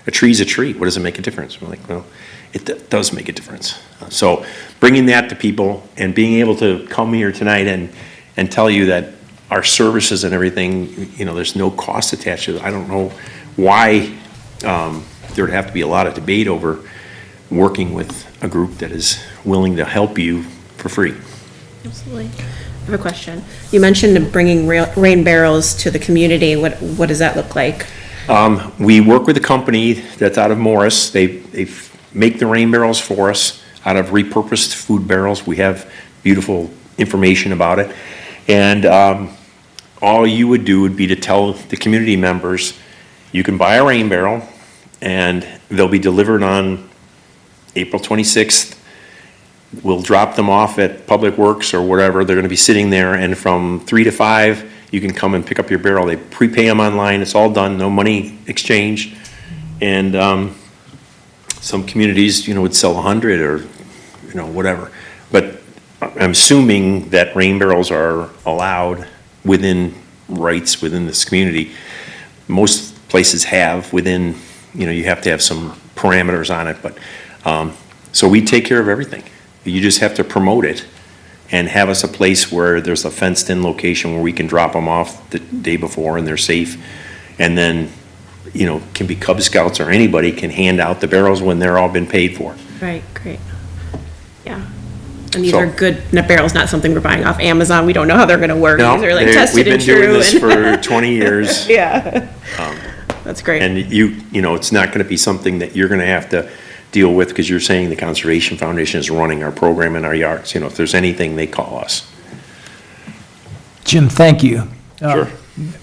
a tree's a tree. What does it make a difference? We're like, well, it does make a difference. So bringing that to people and being able to come here tonight and tell you that our services and everything, there's no cost attached to it. I don't know why there'd have to be a lot of debate over working with a group that is willing to help you for free. Absolutely. I have a question. You mentioned bringing rain barrels to the community. What does that look like? We work with a company that's out of Morris. They make the rain barrels for us out of repurposed food barrels. We have beautiful information about it. And all you would do would be to tell the community members, you can buy a rain barrel, and they'll be delivered on April 26th. We'll drop them off at Public Works or whatever. They're going to be sitting there, and from 3 to 5, you can come and pick up your barrel. They prepay them online. It's all done, no money exchanged. And some communities, would sell 100 or, whatever. But I'm assuming that rain barrels are allowed within rights within this community. Most places have within, you have to have some parameters on it. But so we take care of everything. You just have to promote it and have us a place where there's a fenced-in location where we can drop them off the day before and they're safe. And then, can be Cub Scouts or anybody can hand out the barrels when they're all been paid for. Right, great. Yeah. And these So- are good barrels, not something we're buying off Amazon. We don't know how they're gonna work. No, These are like tested we've been and doing true. this for 20 years. Yeah. That's great. And it's not gonna be something that you're gonna have to deal with, because you're saying the Conservation Foundation is running our program in our yards. If there's anything, they call us. Jim, thank you. Sure.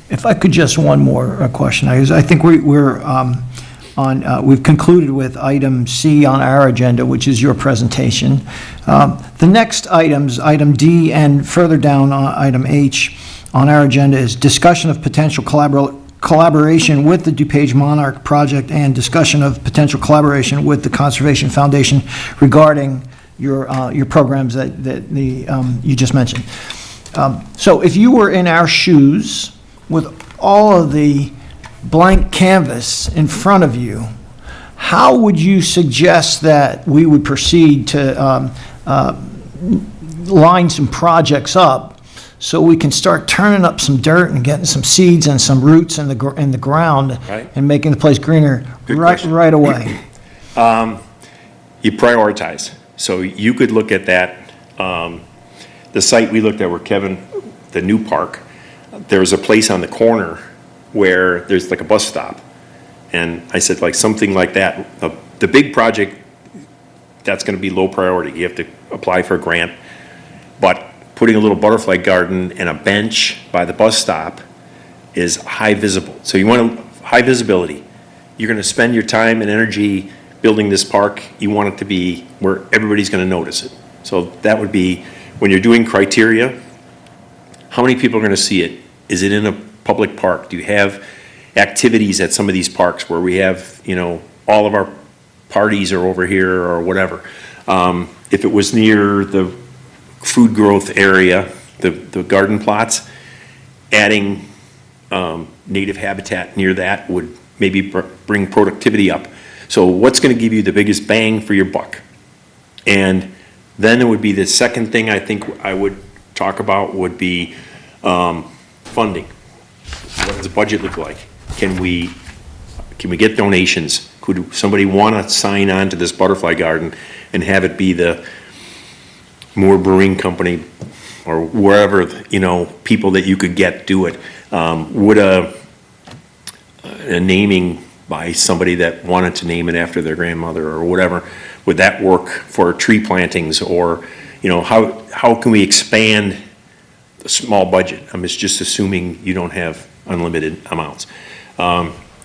If I could just one more question. I think we're we've concluded with item C on our agenda, which is your presentation. The next items, item D and further down on item H on our agenda, is discussion of potential collaboration with the DuPage Monarch Project and discussion of potential collaboration with the Conservation Foundation regarding your programs that you just mentioned. So if you were in our shoes with all of the blank canvas in front of you, how would you suggest that we would proceed to line some projects up so we can start turning up some dirt and getting some seeds and some roots in the ground Right. and making the place greener Good right question. right away? You prioritize. So you could look at that, the site we looked at where Kevin, the new park, there's a place on the corner where there's like a bus stop. And I said, like, something like that. The big project, that's gonna be low priority. You have to apply for a grant. But putting a little butterfly garden and a bench by the bus stop is high visible. So you want high visibility. You're gonna spend your time and energy building this park. You want it to be where everybody's gonna notice it. So that would be, when you're doing criteria, how many people are gonna see it? Is it in a public park? Do you have activities at some of these parks where we have, all of our parties are over here or whatever? If it was near the food growth area, the garden plots, adding native habitat near that would maybe bring productivity up. So what's going to give you the biggest bang for your buck? And then it would be the second thing I think I would talk about would be funding. What does the budget look like? Can we get donations? Could somebody want to sign on to this butterfly garden and have it be the Moore Brewing Company or wherever, people that you could get do it? Would a naming by somebody that wanted to name it after their grandmother or whatever, would that work for tree plantings? Or, how can we expand a small budget? I'm just assuming you don't have unlimited amounts.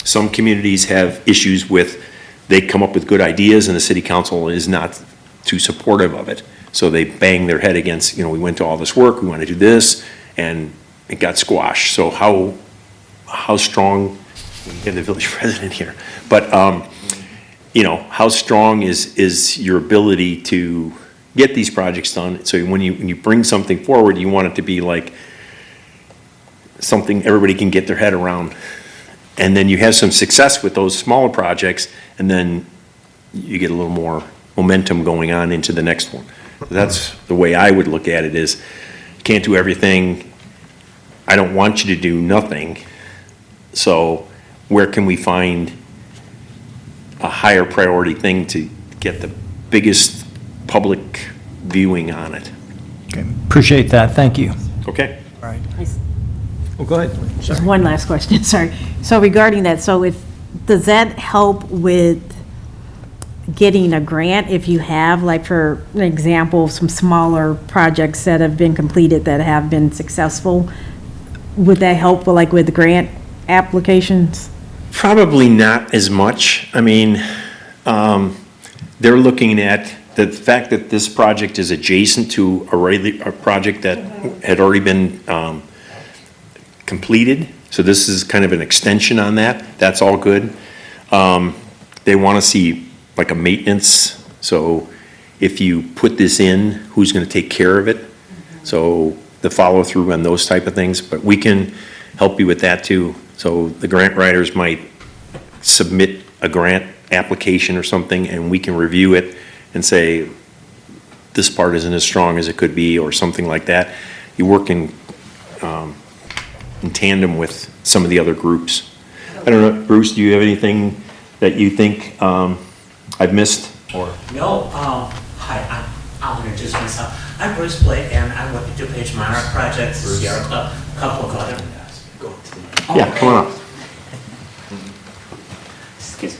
Some communities have issues with, they come up with good ideas and the city council is not too supportive of it. So they bang their head against, we went to all this work, we want to do this, and it got squashed. So how strong, we have the village president here, but, how strong is your ability to get these projects done? So when you bring something forward, you want it to be like something everybody can get their head around. And then you have some success with those smaller projects, and then you get a little more momentum going on into the next one. That's the way I would look at it, is can't do everything. I don't want you to do nothing. So where can we find a higher priority thing to get the biggest public viewing on it? Okay, appreciate that, thank you. Okay. All right. Well, go ahead. Just one last question, sorry. So regarding that, does that help with getting a grant if you have, like for an example, some smaller projects that have been completed that have been successful? Would that help with grant applications? Probably not as much. I mean, they're looking at the fact that this project is adjacent to a project that had already been completed. So this is kind of an extension on that. That's all good. They want to see like a maintenance. So if you put this in, who's going to take care of it? So the follow through on those type of things, but we can help you with that too. So the grant writers might submit a grant application or something, and we can review it and say, this part isn't as strong as it could be, or something like that. You work in tandem with some of the other groups. I don't know, Bruce, do you have anything that you think I've missed? Or No, hi, I'll introduce myself. I'm Bruce Blake, and I work at DuPage Monarch Projects, Sierra Club, a couple of other. Yeah, come on up. Excuse me.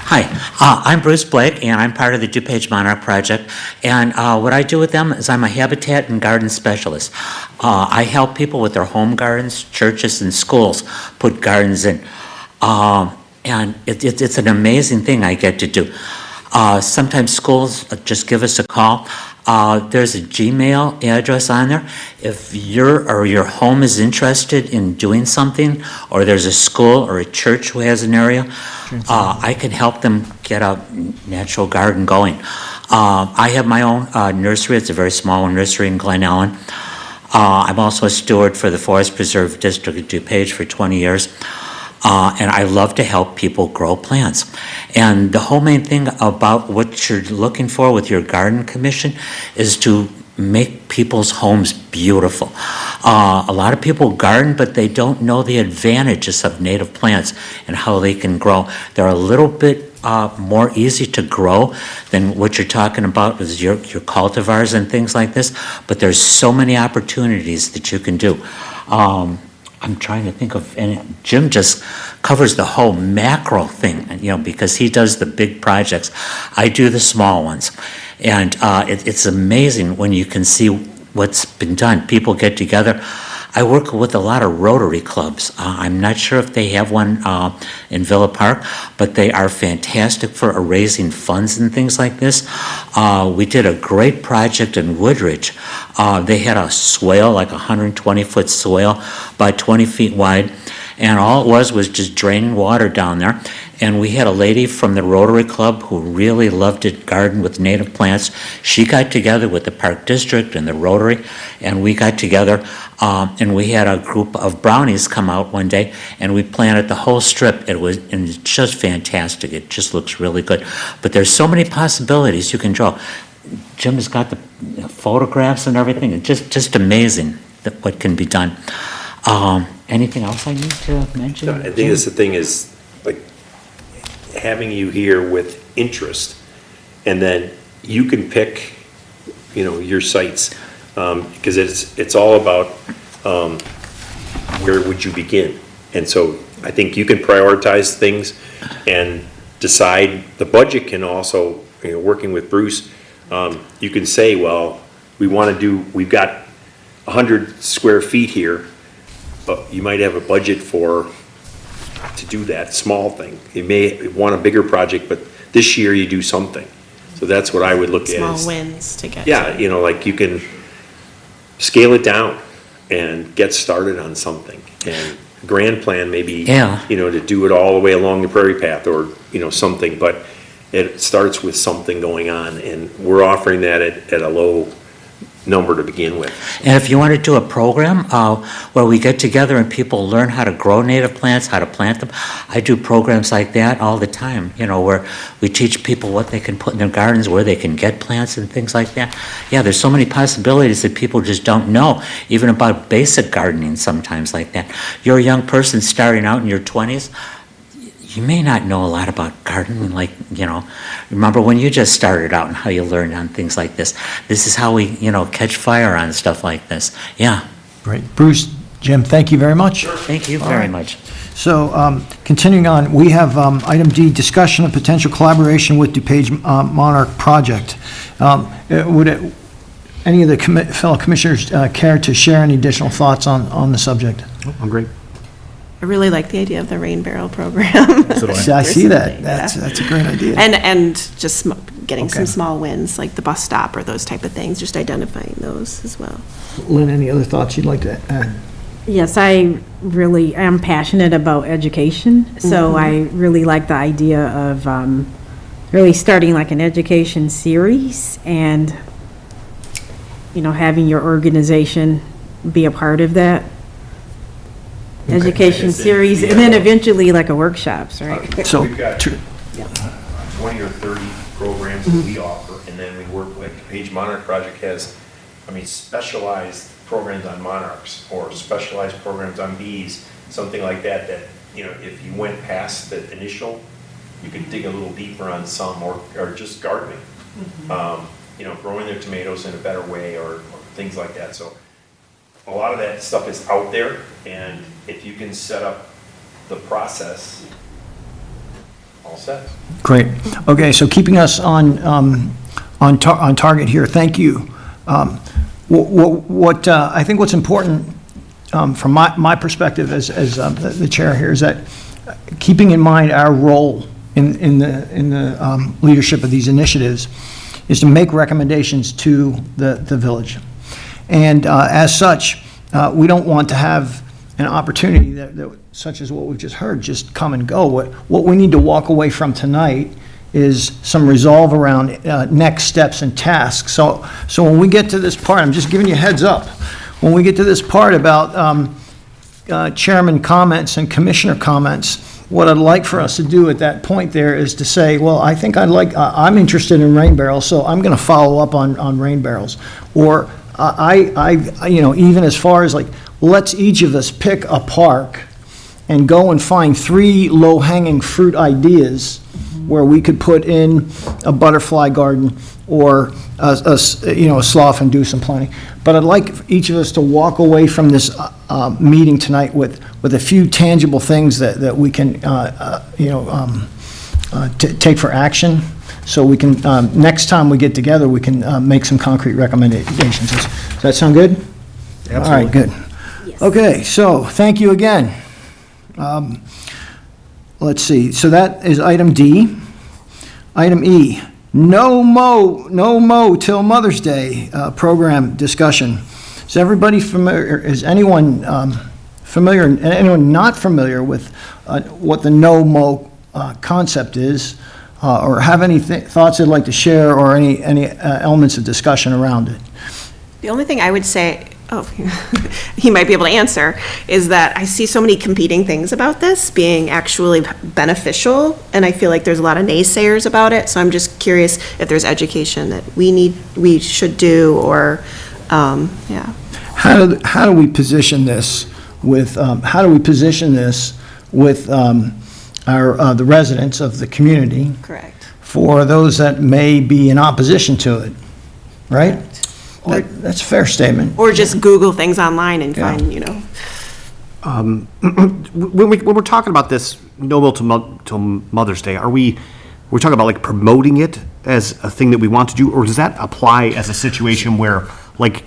Hi, I'm Bruce Blake, and I'm part of the DuPage Monarch Project. And what I do with them is I'm a habitat and garden specialist. I help people with their home gardens, churches, and schools put gardens in. And it's an amazing thing I get to do. Sometimes schools just give us a call. There's a Gmail address on there. If your home is interested in doing something, or there's a school or a church who has an area, I can help them get a natural garden going. I have my own nursery. It's a very small nursery in Glen Ellen. I'm also a steward for the Forest Preserve District of DuPage for 20 years. And I love to help people grow plants. And the whole main thing about what you're looking for with your garden commission is to make people's homes beautiful. A lot of people garden, but they don't know the advantages of native plants and how they can grow. They're a little bit more easy to grow than what you're talking about with your cultivars and things like this, but there's so many opportunities that you can do. I'm trying to think of, and Jim just covers the whole macro thing, because he does the big projects. I do the small ones. And it's amazing when you can see what's been done. People get together. I work with a lot of Rotary clubs. I'm not sure if they have one in Villa Park, but they are fantastic for raising funds and things like this. We did a great project in Woodridge. They had a swale, like a 120-foot swale, about 20 feet wide, and all it was just draining water down there. And we had a lady from the Rotary Club who really loved to garden with native plants. She got together with the Park District and the Rotary, and we got together, and we had a group of brownies come out one day, and we planted the whole strip. And it's just fantastic. It just looks really good. But there's so many possibilities you can draw. Jim has got the photographs and everything. It's just amazing what can be done. Anything else I need to mention? I think that's the thing is, like, having you here with interest, and then you can pick, your sites, because it's all about where would you begin? And so I think you can prioritize things and decide. The budget can also, working with Bruce, you can say, well, we've got 100 square feet here, but you might have a budget to do that small thing. You may want a bigger project, but this year you do something. So that's what I would look at. Small wins to get. Yeah, like you can scale it down and get started on something. And grand plan maybe, to do it all the way along the prairie path or, something, but it starts with something going on, and we're offering that at a low number to begin with. And if you want to do a program where we get together and people learn how to grow native plants, how to plant them, I do programs like that all the time, where we teach people what they can put in their gardens, where they can get plants and things like that. Yeah, there's so many possibilities that people just don't know, even about basic gardening sometimes like that. You're a young person starting out in your 20s, you may not know a lot about gardening, like, remember when you just started out and how you learned on things like this? This is how we, catch fire on stuff like this. Yeah, Great. Bruce, Jim, thank you very much. thank you very much. So, continuing on, we have item D, discussion of potential collaboration with DuPage Monarch Project. Would any of the fellow commissioners care to share any additional thoughts on the subject? I'm great. I really like the idea of the rain barrel program. See, I see that. Yeah. That's a great idea. And just getting Okay. some small wins, like the bus stop or those type of things, just identifying those as well. Lynn, any other thoughts you'd like to add? Yes, I really am passionate about education, so I really like the idea of really starting like an education series and, having your organization be a part of that. Education series, and then eventually like a workshops, right? So, We've got 20 or 30 programs that we offer, and then we work with, Page Monarch Project has, specialized programs on monarchs, or specialized programs on bees, something like that, if you went past the initial, you could dig a little deeper on some, or just gardening. Growing their tomatoes in a better way, or things like that, so a lot of that stuff is out there, and if you can set up the process, all set. great. Okay, so keeping us on target here, thank you. I think what's important from my perspective as the chair here is that keeping in mind our role in the leadership of these initiatives is to make recommendations to the village. And as such, we don't want to have an opportunity that such as what we've just heard, just come and go. What we need to walk away from tonight is some resolve around next steps and tasks. So when we get to this part, I'm just giving you a heads up. When we get to this part about chairman comments and commissioner comments, what I'd like for us to do at that point there is to say, well, I think I'm interested in rain barrels, so I'm going to follow up on rain barrels. Or even as far as like, let's each of us pick a park and go and find 3 low-hanging fruit ideas where we could put in a butterfly garden or a slough and do some planting. But I'd like each of us to walk away from this meeting tonight with a few tangible things that we can take for action, so we can next time we get together we can make some concrete recommendations. Does that sound good? Absolutely. All right, good. Okay, so thank you again. Let's see, so that is item D. Item E, no mow till Mother's Day program discussion. Is everybody familiar, is anyone familiar, and anyone not familiar with what the no mow concept is, or have any thoughts they'd like to share, or any elements of discussion around it? The only thing I would say, he might be able to answer, is that I see so many competing things about this being actually beneficial, and I feel like there's a lot of naysayers about it, so I'm just curious if there's education that we should do, or, yeah. How do we position this with, our, the residents of the community, Correct. for those that may be in opposition to it, right? That's a fair statement. Or just Google things online and Yeah. find, When we're talking about this No Mow till Mother's Day, we're talking about like promoting it as a thing that we want to do, or does that apply as a situation where like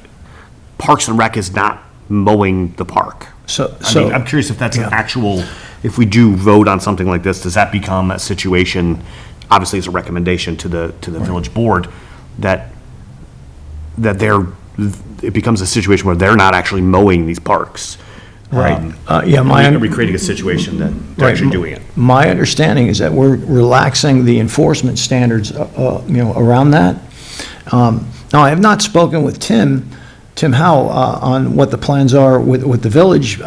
Parks and Rec is not mowing the park? I'm curious if that's an actual, if we do vote on something like this, does that become a situation, obviously it's a recommendation to the village board, that it becomes a situation where they're not actually mowing these parks? Right. Are we creating a situation that they're actually doing it? My understanding is that we're relaxing the enforcement standards, around that. Now, I have not spoken with Tim Howe on what the plans are with the village,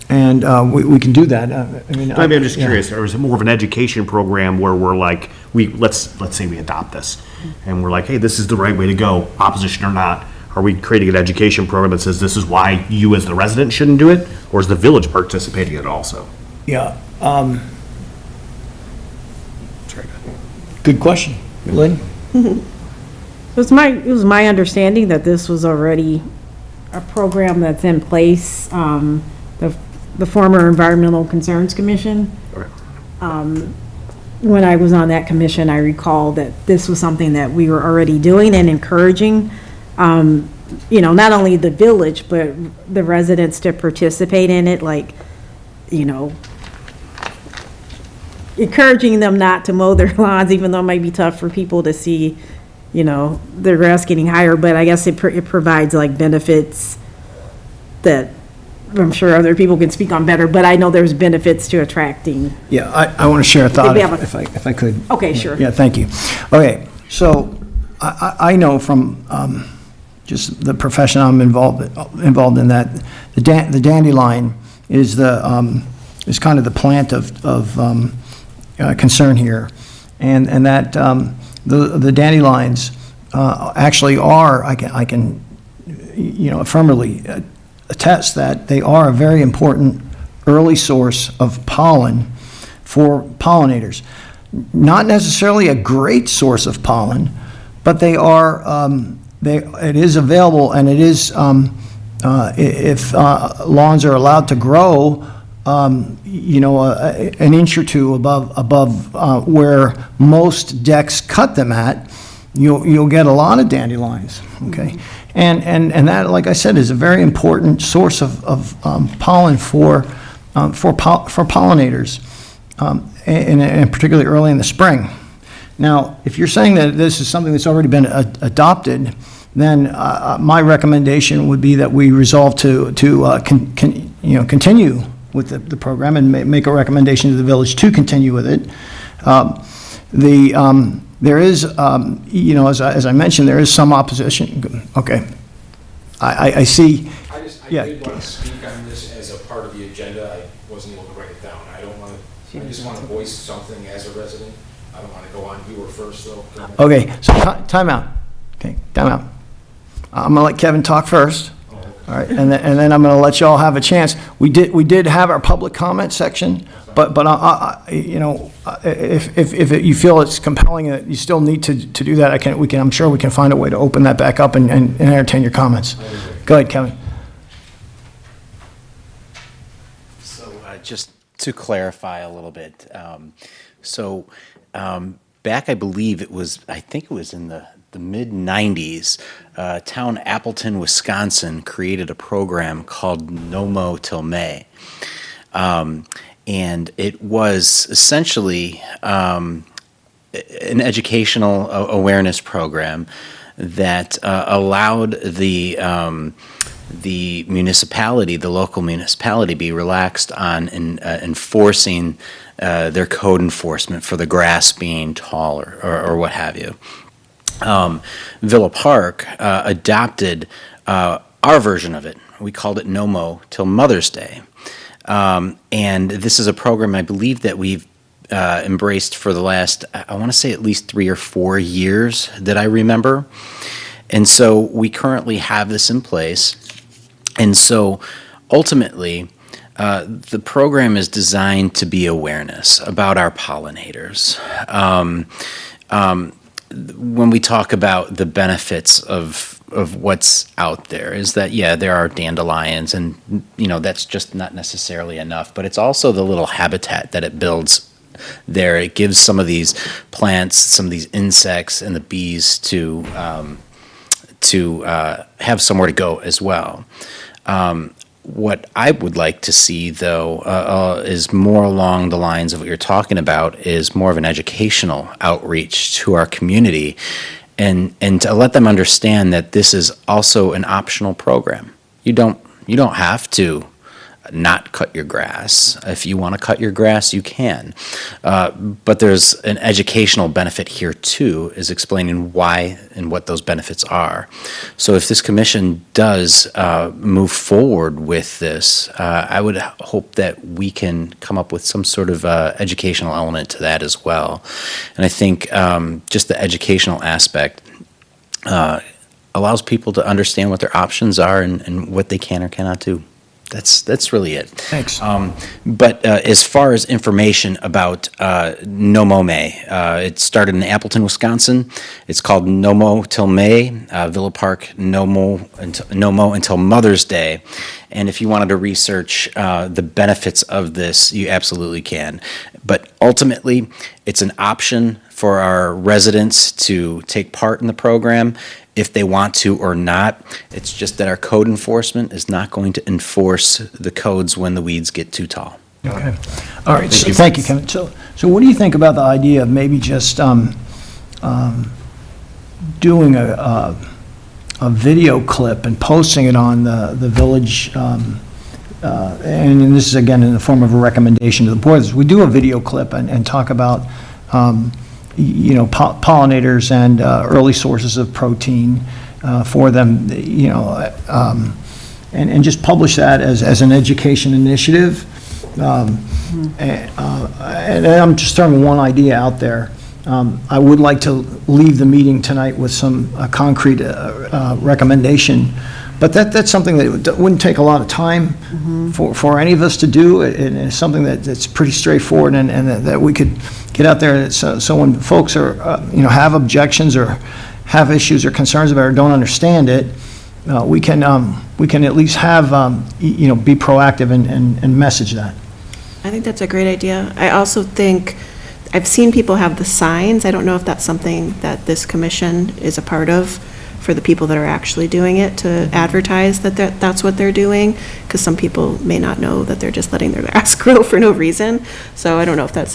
and we can do that. I'm just curious, or is it more of an education program where we're like, let's say we adopt this, and we're like, hey, this is the right way to go, opposition or not? Are we creating an education program that says this is why you as the resident shouldn't do it, or is the village participating in it also? Yeah, Good question. Lynn? It was my understanding that this was already a program that's in place, the former Environmental Concerns Commission. When I was on that commission, I recall that this was something that we were already doing and encouraging, not only the village, but the residents to participate in it, like, encouraging them not to mow their lawns, even though it might be tough for people to see, their grass getting higher, but I guess it provides like benefits that I'm sure other people can speak on better, but I know there's benefits to attracting. Yeah, I want to share a thought Maybe have a- if I could. Okay, sure. Yeah, thank you. Okay, so I know from just the profession I'm involved in that the dandelion is is kind of the plant of concern here, and that the dandelions actually are, I can affirmatively attest that they are a very important early source of pollen for pollinators. Not necessarily a great source of pollen, but they are, it is available, and it is, if lawns are allowed to grow, an inch or two above where most decks cut them at, you'll get a lot of dandelions, okay? And that, like I said, is a very important source of pollen for pollinators, and particularly early in the spring. Now, if you're saying that this is something that's already been adopted, then my recommendation would be that we resolve to continue with the program and make a recommendation to the village to continue with it. There is, as I mentioned, there is some opposition. Okay. I see. I Yeah. did want to speak on this as a part of the agenda. I wasn't able to write it down. I just want to voice something as a resident. I don't want to go on. You were first, though. Okay, so time out. Okay, time out. I'm going to let Kevin talk first. All right, and then I'm going to let you all have a chance. We did have our public comment section, but if you feel it's compelling that you still need to do that, I'm sure we can find a way to open that back up and entertain your comments. Go ahead, Kevin. So just to clarify a little bit, back, I think it was in the mid-'90s, town Appleton, Wisconsin created a program called No Mow Till May. And it was essentially an educational awareness program that allowed the municipality, the local municipality, be relaxed on enforcing their code enforcement for the grass being tall or what have you. Villa Park adopted our version of it. We called it No Mow Till Mother's Day. And this is a program I believe that we've embraced for the last, I want to say at least 3 or 4 years that I remember. And so we currently have this in place. And so ultimately, the program is designed to be awareness about our pollinators. When we talk about the benefits of what's out there, is that, yeah, there are dandelions, and, that's just not necessarily enough, but it's also the little habitat that it builds there. It gives some of these plants, some of these insects, and the bees to have somewhere to go as well. What I would like to see, though, is more along the lines of what you're talking about, is more of an educational outreach to our community, and to let them understand that this is also an optional program. You don't have to not cut your grass. If you want to cut your grass, you can. But there's an educational benefit here too, is explaining why and what those benefits are. So if this commission does move forward with this, I would hope that we can come up with some sort of educational element to that as well. And I think just the educational aspect allows people to understand what their options are and what they can or cannot do. That's really it. Thanks. But as far as information about No Mow May, it started in Appleton, Wisconsin. It's called No Mow Till May, Villa Park No Mow until Mother's Day. And if you wanted to research the benefits of this, you absolutely can. But ultimately, it's an option for our residents to take part in the program if they want to or not. It's just that our code enforcement is not going to enforce the codes when the weeds get too tall. Okay. All right, so thank you, Kevin. So what do you think about the idea of maybe just doing a video clip and posting it on the village, and this is again in the form of a recommendation to the board, we do a video clip and talk about, pollinators and early sources of protein for them, and just publish that as an education initiative. And I'm just throwing one idea out there. I would like to leave the meeting tonight with some concrete recommendation, but that's something that wouldn't take a lot of time for any of us to do, and it's something that's pretty straightforward, and that we could get out there, so when folks are, have objections or have issues or concerns about it or don't understand it, we can at least have, be proactive and message that. I think that's a great idea. I also think, I've seen people have the signs. I don't know if that's something that this commission is a part of for the people that are actually doing it, to advertise that's what they're doing, because some people may not know that they're just letting their grass grow for no reason. So I don't know if that's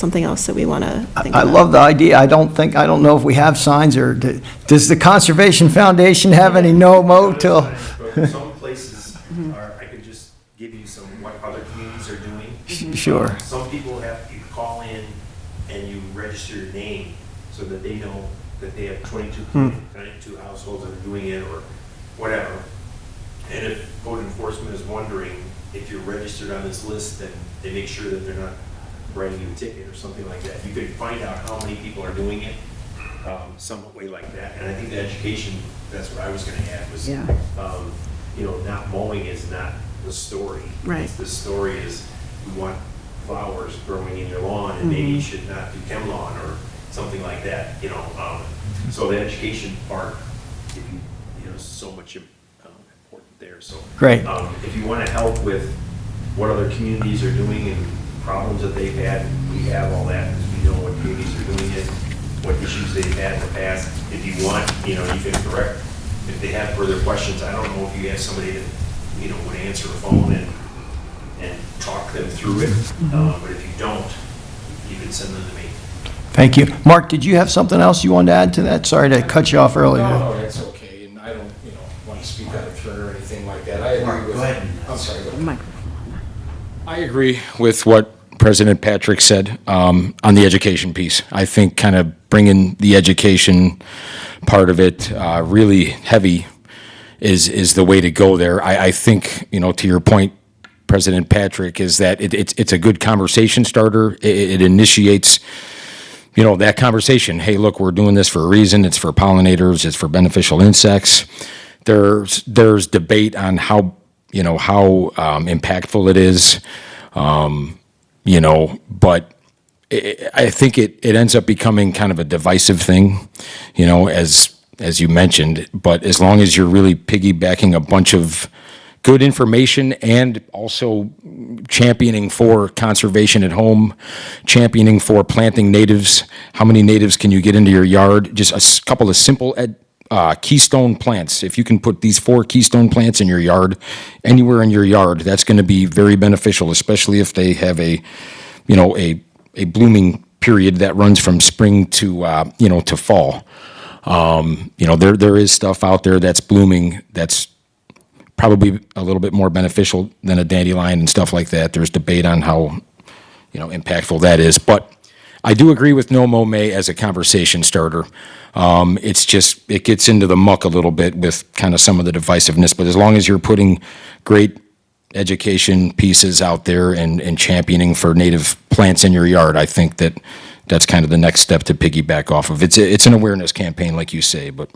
something else that we want to think I about. love the idea. I don't know if we have signs, or does the Conservation Foundation have any no-mow till? Some places are, I could just give you what other communities are doing. Sure. Some people you call in and you register your name so that they know that they have 22 households that are doing it or whatever. And if code enforcement is wondering if you're registered on this list, then they make sure that they're not writing you a ticket or something like that. You can find out how many people are doing it, some way like that. And I think the education, that's what I was gonna add, was, not mowing is not the story. Right. The story is, we want flowers growing in your lawn, and maybe you should not do chem lawn or something like that, so the education part, so much important there, so. Great. If you want to help with what other communities are doing and problems that they've had, we have all that, because we know what communities are doing it, what issues they've had in the past. If you want, you can correct, if they have further questions. I don't know if you have somebody that, would answer the phone and talk them through it, but if you don't, you can send them to me. Thank you. Mark, did you have something else you wanted to add to that? Sorry to cut you off earlier. No, that's okay, and I don't, want to speak out of turn or anything like that. I agree with. Go ahead. I'm sorry. Go ahead. I agree with what President Patrick said on the education piece. I think kind of bringing the education part of it really heavy is the way to go there. I think, to your point, President Patrick, is that it's a good conversation starter. It initiates, that conversation. Hey, look, we're doing this for a reason. It's for pollinators. It's for beneficial insects. There's debate on how impactful it is, but I think it ends up becoming kind of a divisive thing, as you mentioned. But as long as you're really piggybacking a bunch of good information and also championing for conservation at home, championing for planting natives. How many natives can you get into your yard? Just a couple of simple keystone plants. If you can put these 4 keystone plants in your yard, anywhere in your yard, that's going to be very beneficial, especially if they have a blooming period that runs from spring to to fall. There is stuff out there that's blooming that's probably a little bit more beneficial than a dandelion and stuff like that. There's debate on how, impactful that is. But I do agree with No Mow May as a conversation starter. It's just, it gets into the muck a little bit with kind of some of the divisiveness. But as long as you're putting great education pieces out there and championing for native plants in your yard, I think that's kind of the next step to piggyback off of. It's an awareness campaign, like you say, but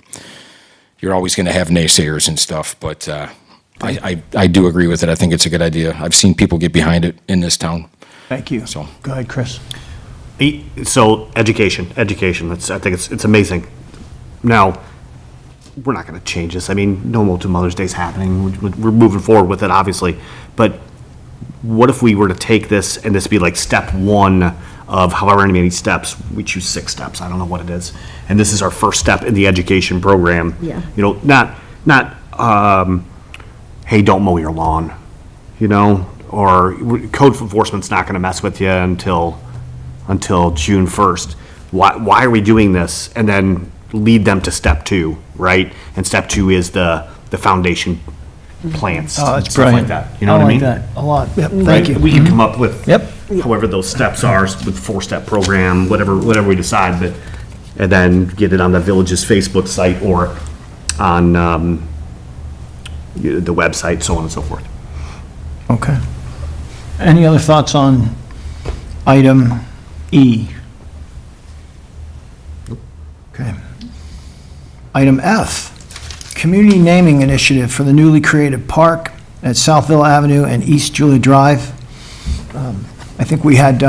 you're always going to have naysayers and stuff. But I do agree with it. I think it's a good idea. I've seen people get behind it in this town. Thank you. So- Go ahead, Chris. So education, I think it's amazing. Now, we're not going to change this. I mean, no more to Mother's Day's happening. We're moving forward with it, obviously. But what if we were to take this and this be like step one of however many steps? We choose 6 steps. I don't know what it is. And this is our first step in the education program. Yeah. You know, not hey, don't mow your lawn, you know, or code enforcement's not going to mess with you until June 1st. Why are we doing this? And then lead them to step 2, right? And step 2 is the foundation plants. Oh, that's stuff brilliant. like that. You know what I mean? I like that a lot. Yep, Right? thank you. We can come up with Yep. however those steps are with 4-step program, whatever we decide, but, and then get it on the village's Facebook site or on the website, so on and so forth. Okay. Any other thoughts on item E? Okay. Item F, community naming initiative for the newly created park at Southville Avenue and East Julia Drive. I think we had,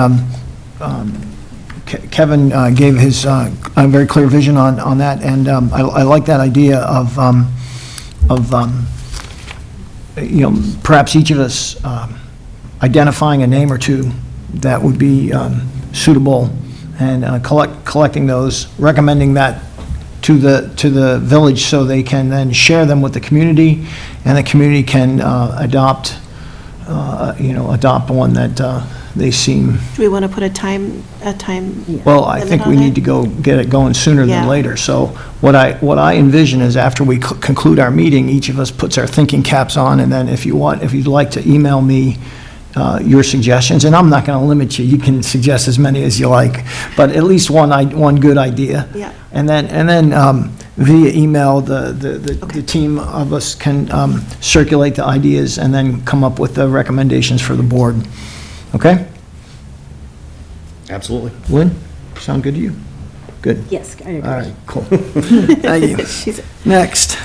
Kevin gave his a very clear vision on that, and I like that idea of, you know, perhaps each of us identifying a name or two that would be suitable and collecting those, recommending that to the village so they can then share them with the community, and the community can adopt one that they seem, Do we want to put a time? well, I limit think on we it? need to go get it going sooner than Yeah. later. So what I envision is after we conclude our meeting, each of us puts our thinking caps on, and then if you'd like to email me your suggestions, and I'm not going to limit you, you can suggest as many as you like, but at least one good idea. Yeah. And then via email, the team of us can circulate the ideas and then come up with the recommendations for the board. Okay? Absolutely. Lynn, sound good to you? Good. Yes, I agree. All right, cool. Thank you. She's- Next.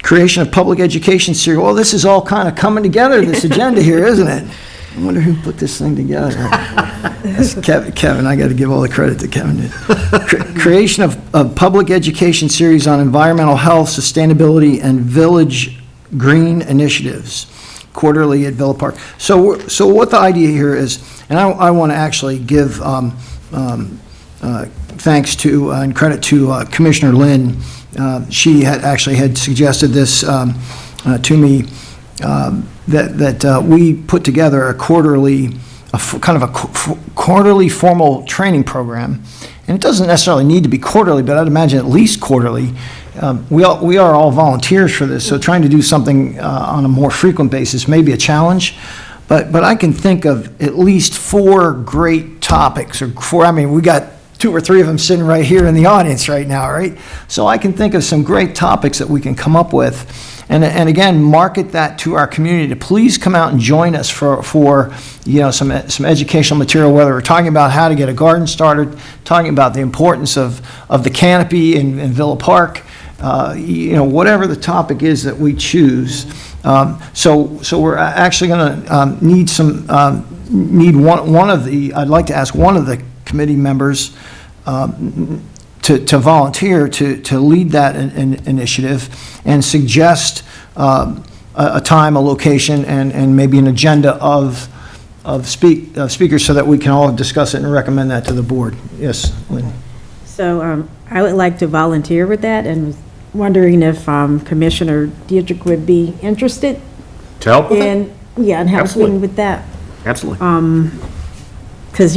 Creation of public education series. Well, this is all kind of coming together, this agenda here, isn't it? I wonder who put this thing together. That's Kevin, I got to give all the credit to Kevin. Creation of public education series on environmental health, sustainability, and village green initiatives, quarterly at Villa Park. So what the idea here is, and I want to actually give thanks to and credit to Commissioner Lynn. She had suggested this to me, that we put together a quarterly formal training program. And it doesn't necessarily need to be quarterly, but I'd imagine at least quarterly. We are all volunteers for this, so trying to do something on a more frequent basis may be a challenge. But I can think of at least 4 great topics, we got 2 or 3 of them sitting right here in the audience right now, right? So I can think of some great topics that we can come up with. And again, market that to our community to please come out and join us for some educational material, whether we're talking about how to get a garden started, talking about the importance of the canopy in Villa Park, whatever the topic is that we choose. So we're actually going to need one of the, I'd like to ask one of the committee members to volunteer to lead that initiative and suggest a time, a location, and maybe an agenda of speakers so that we can all discuss it and recommend that to the board. Yes, Lynn? So I would like to volunteer with that, and was wondering if Commissioner Diedrich would be interested To help with it? in, and Absolutely. helping with that. Absolutely. Because,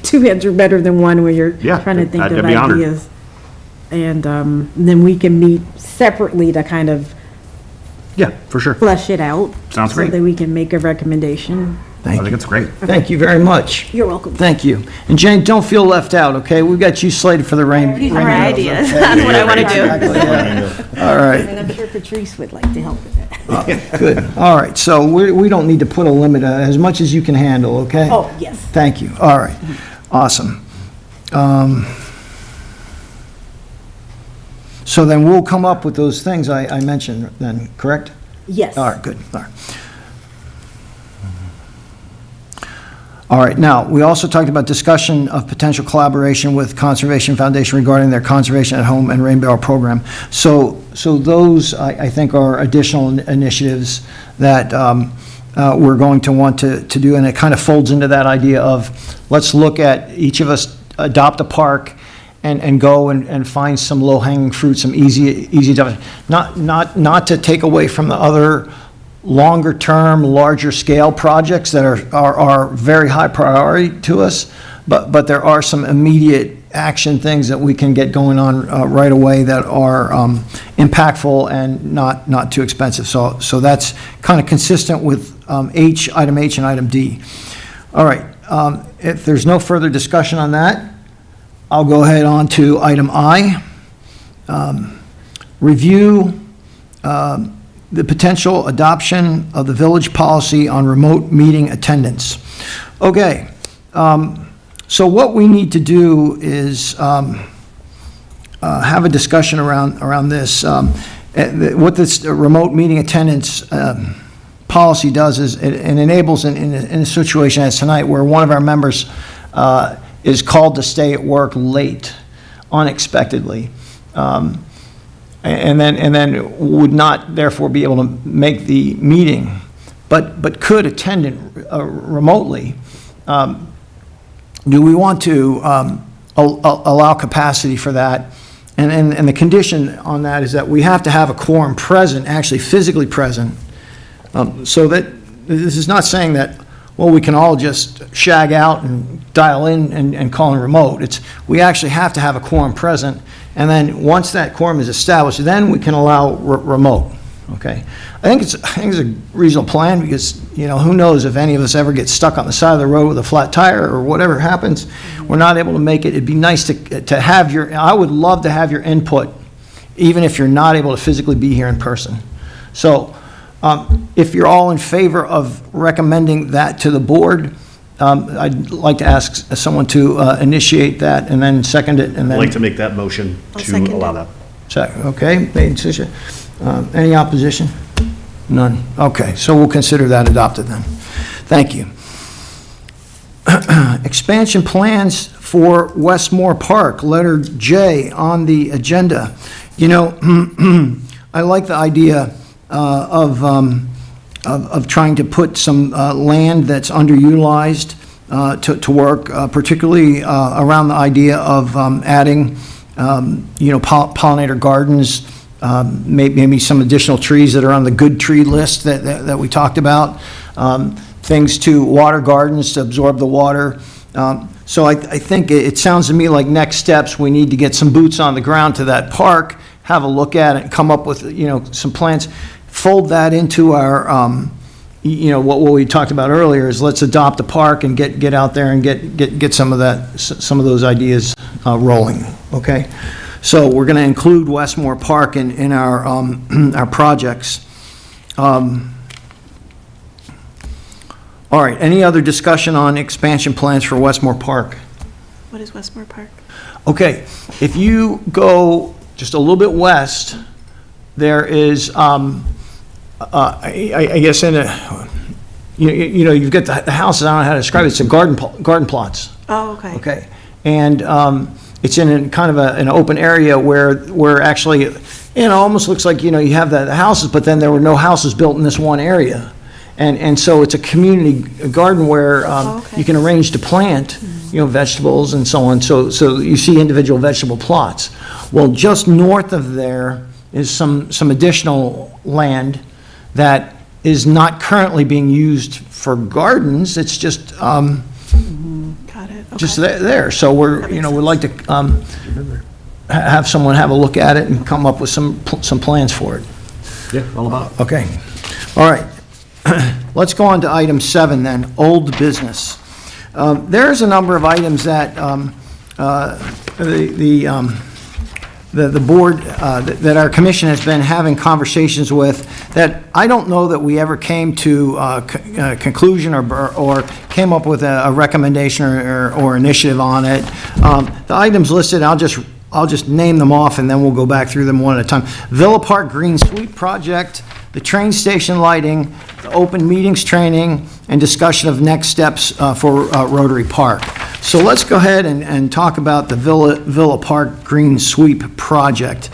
two heads are better than one when you're Yeah, trying to think I'd of be honored. ideas. And then we can meet separately to kind of Yeah, for sure. flesh it out. Sounds great. So that we can make a recommendation. I think it's great. Thank you very much. You're welcome. Thank you. And Jane, don't feel left out, okay? We've got you slated for the rain. More ideas. That's what I want to do. All right. And I'm sure Patrice would like to help with that. Good. All right, so we don't need to put a limit, as much as you can handle, okay? Oh, yes. Thank you. All right. So So then we'll come up with those things I mentioned then, correct? Yes. All right, good, all right. All right, now, we also talked about discussion of potential collaboration with Conservation Foundation regarding their Conservation at Home and Rain Barrel program. So those, I think, are additional initiatives that we're going to want to do, and it kind of folds into that idea of, let's look at, each of us adopt a park and go and find some low-hanging fruit, some easy, not to take away from the other longer-term, larger-scale projects that are very high priority to us, but there are some immediate action things that we can get going on right away that are impactful and not too expensive. So that's kind of consistent with item H and item D. All right, if there's no further discussion on that, I'll go ahead on to item I. Review the potential adoption of the village policy on remote meeting attendance. Okay, so what we need to do is have a discussion around this. What this remote meeting attendance policy does is it enables in a situation as tonight where one of our members is called to stay at work late, unexpectedly, and then would not therefore be able to make the meeting, but could attend it remotely. Do we want to allow capacity for that? And the condition on that is that we have to have a quorum present, actually physically present, so that this is not saying that, well, we can all just shag out and dial in and call in remote. We actually have to have a quorum present, and then once that quorum is established, then we can allow remote, okay? I think it's a reasonable plan, because, who knows if any of us ever get stuck on the side of the road with a flat tire or whatever happens, we're not able to make it. It'd be nice to have I would love to have your input, even if you're not able to physically be here in person. So, if you're all in favor of recommending that to the board, I'd like to ask someone to initiate that and then second it, and I'd then... like to make that motion I'll to second allow it. that. Okay, made decision. Any opposition? None. Okay, so we'll consider that adopted then. Thank you. Expansion plans for Westmore Park, letter J on the agenda. I like the idea of trying to put some land that's underutilized to work, particularly around the idea of adding, pollinator gardens, maybe some additional trees that are on the good tree list that we talked about, things to water gardens to absorb the water. So I think it sounds to me like next steps, we need to get some boots on the ground to that park, have a look at it, come up with, some plans, fold that into our, what we talked about earlier is let's adopt a park and get out there and get some of those ideas rolling, okay? So we're going to include Westmore Park in our, our projects. All right, any other discussion on expansion plans for Westmore Park? What is Westmore Park? Okay, if you go just a little bit west, there is, I guess you've got the houses, I don't know how to describe it, it's a garden plots. Oh, okay. Okay, and it's in kind of an open area where actually, almost looks like, you have the houses, but then there were no houses built in this one area. And so it's a community garden where okay. you can arrange to plant, vegetables and so on. So you see individual vegetable plots. Well, just north of there is some additional land that is not currently being used for gardens. It's just Got it. Okay. just there. So we'd like to have someone have a look at it and come up with some plans for it. Yeah, all about it. Okay. All right. Let's go on to item 7 then, old business. There's a number of items that the board, that our commission has been having conversations with, that I don't know that we ever came to a conclusion or came up with a recommendation or initiative on it. The items listed, I'll just I'll just name them off, and then we'll go back through them one at a time. Villa Park Green Sweep Project, the train station lighting, the open meetings training, and discussion of next steps for Rotary Park. So let's go ahead and talk about the Villa Park Green Sweep Project.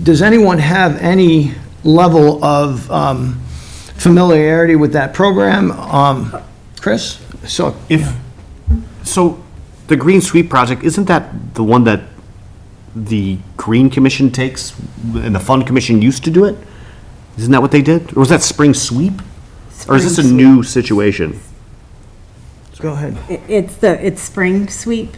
Does anyone have any level of familiarity with that program? Chris? So The Green Sweep Project, isn't that the one that the Green Commission takes, and the Fund Commission used to do it? Isn't that what they did? Or was that Spring Sweep? Or is this a new situation? go ahead. It's spring sweep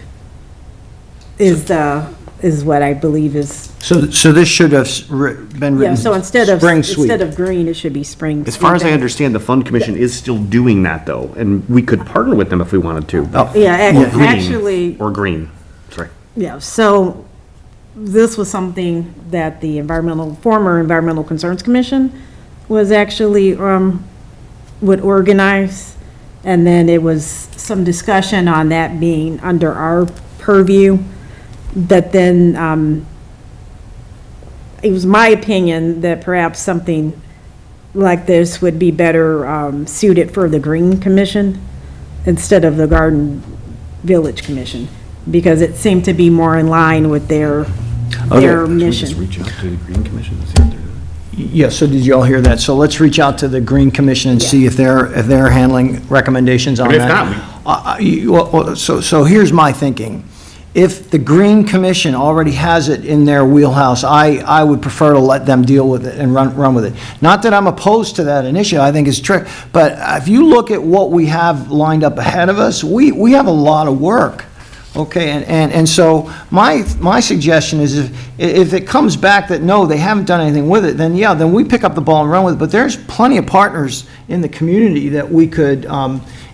is what I believe is, So this should have been written. yeah, so instead Spring of green, it should be spring. As far as I sweep. understand, the Fund Commission is still doing that, though, and we could partner with them if we wanted to. Yeah, Or green, actually, Or green, sorry. yeah, so this was something that the former Environmental Concerns Commission was actually, would organize. And then it was some discussion on that being under our purview. But then, it was my opinion that perhaps something like this would be better, suited for the Green Commission instead of the Garden Village Commission, because it seemed to be more in line with their mission. Reach out to the Green Commission and see what they're doing. Yeah, so did you all hear that? So let's reach out to the Green Commission and see if they're handling recommendations on But if that. So here's my thinking. If the Green Commission already has it in their wheelhouse, I would prefer to let them deal with it and run with it. Not that I'm opposed to that initiative, I think it's true, but if you look at what we have lined up ahead of us, we have a lot of work. Okay, and so my suggestion is if it comes back that no, they haven't done anything with it, then we pick up the ball and run with it. But there's plenty of partners in the community that we could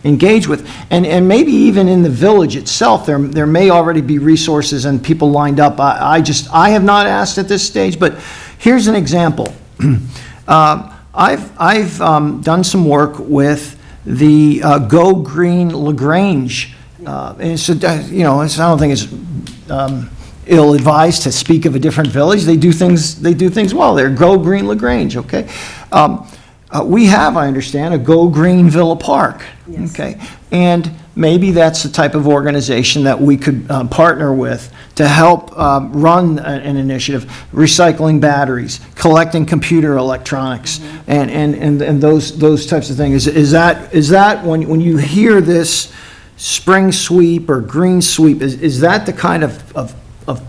engage with. And maybe even in the village itself, there may already be resources and people lined up. I have not asked at this stage, but here's an example. I've done some work with the Go Green LaGrange. And so, I don't think it's ill-advised to speak of a different village. They do things well. They're Go Green LaGrange, okay? We have, I understand, a Go Green Villa Park, okay? And maybe that's the type of organization that we could partner with to help run an initiative, recycling batteries, collecting computer electronics, and those types of things. Is that when you hear this spring sweep or green sweep, is that the kind of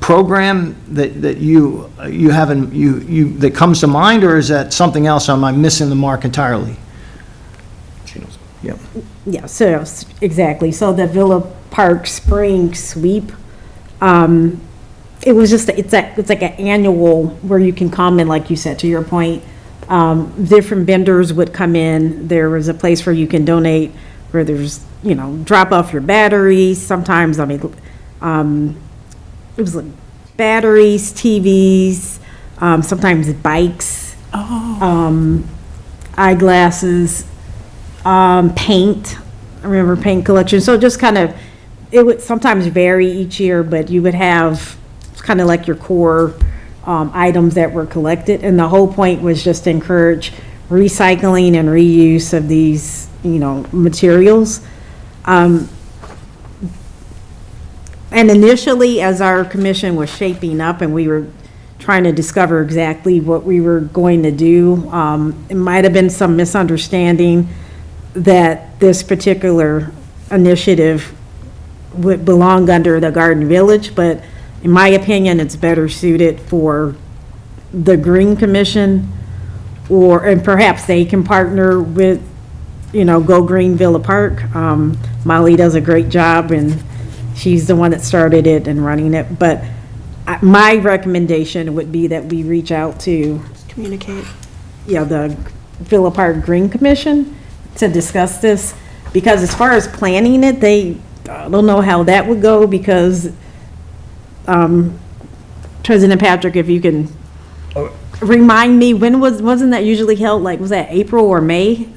program that you have that comes to mind, or is that something else? Am I missing the mark entirely? She knows. Yep. Yeah, so, exactly. So the Villa Park Spring Sweep, it was just, it's like an annual where you can come and, like you said, to your point, different vendors would come in. There was a place where you can donate, where there's, drop off your batteries. Sometimes, it was like batteries, TVs, sometimes bikes, eyeglasses, paint. I remember paint collection. So just kind of, it would sometimes vary each year, but you would have kind of like your core items that were collected. And the whole point was just to encourage recycling and reuse of these, materials. And initially, as our commission was shaping up and we were trying to discover exactly what we were going to do, it might have been some misunderstanding that this particular initiative would belong under the Garden Village, but in my opinion, it's better suited for the Green Commission, and perhaps they can partner with, Go Green Villa Park. Molly does a great job, and she's the one that started it and running it. But my recommendation would be that we reach out to, Communicate. the Villa Park Green Commission to discuss this. Because as far as planning it, I don't know how that would go, because President Patrick, if you can remind me, wasn't that usually held, was that April or May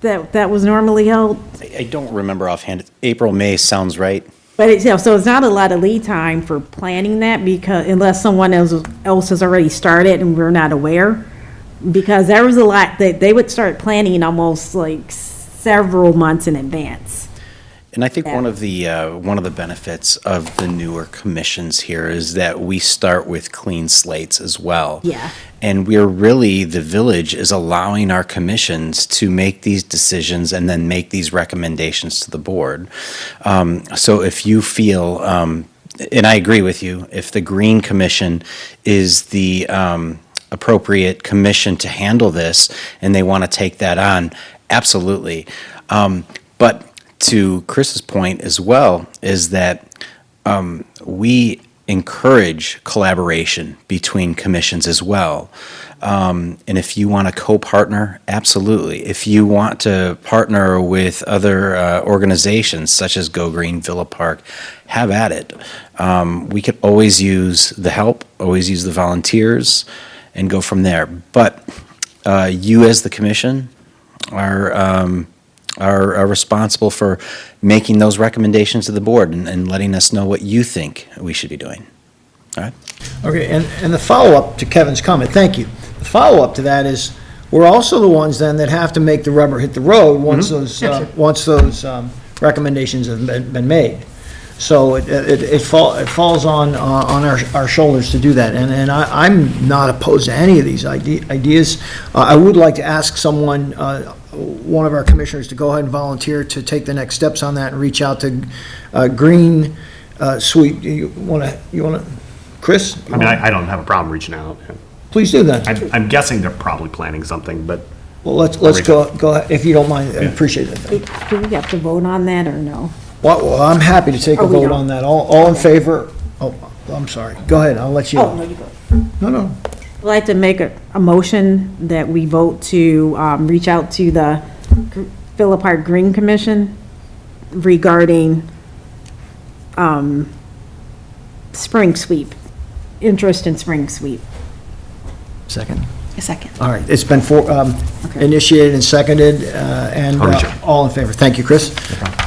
that was normally held? I don't remember offhand. April, May sounds right. But it's, so it's not a lot of lead time for planning that because unless someone else has already started and we're not aware. Because there was a lot that they would start planning almost like several months in advance. And I think one of the benefits of the newer commissions here is that we start with clean slates as well. Yeah. And we're really, the village is allowing our commissions to make these decisions and then make these recommendations to the board. So if you feel, and I agree with you, if the Green Commission is the appropriate commission to handle this and they want to take that on, absolutely. But to Chris's point as well, is that we encourage collaboration between commissions as well. And if you want to co-partner, absolutely. If you want to partner with other organizations such as Go Green, Villa Park, have at it. We could always use the help, always use the volunteers, and go from there. But you as the commission are responsible for making those recommendations to the board and letting us know what you think we should be doing. All right? Okay, and the follow-up to Kevin's comment, thank you. The follow-up to that is, we're also the ones then that have to make the rubber hit the road once those recommendations have been made. So it falls on our shoulders to do that, and I'm not opposed to any of these ideas. I would like to ask someone, one of our commissioners, to go ahead and volunteer to take the next steps on that and reach out to Green Sweep. You want to, Chris? I mean, I don't have a problem reaching out. Please do that. I'm guessing they're probably planning something, but Well, let's go ahead, if you don't mind, I appreciate it. Do we have to vote on that or no? Well, I'm happy to take a Oh, we vote don't. on that. All in favor? Oh, I'm sorry. Go ahead, I'll let you. Oh, no, you go. No. I'd like to make a motion that we vote to reach out to the Villa Park Green Commission regarding spring sweep, interest in spring sweep. Second. A second. All right, it's been initiated and seconded, and I'll reach out. all in favor. Thank you, Chris.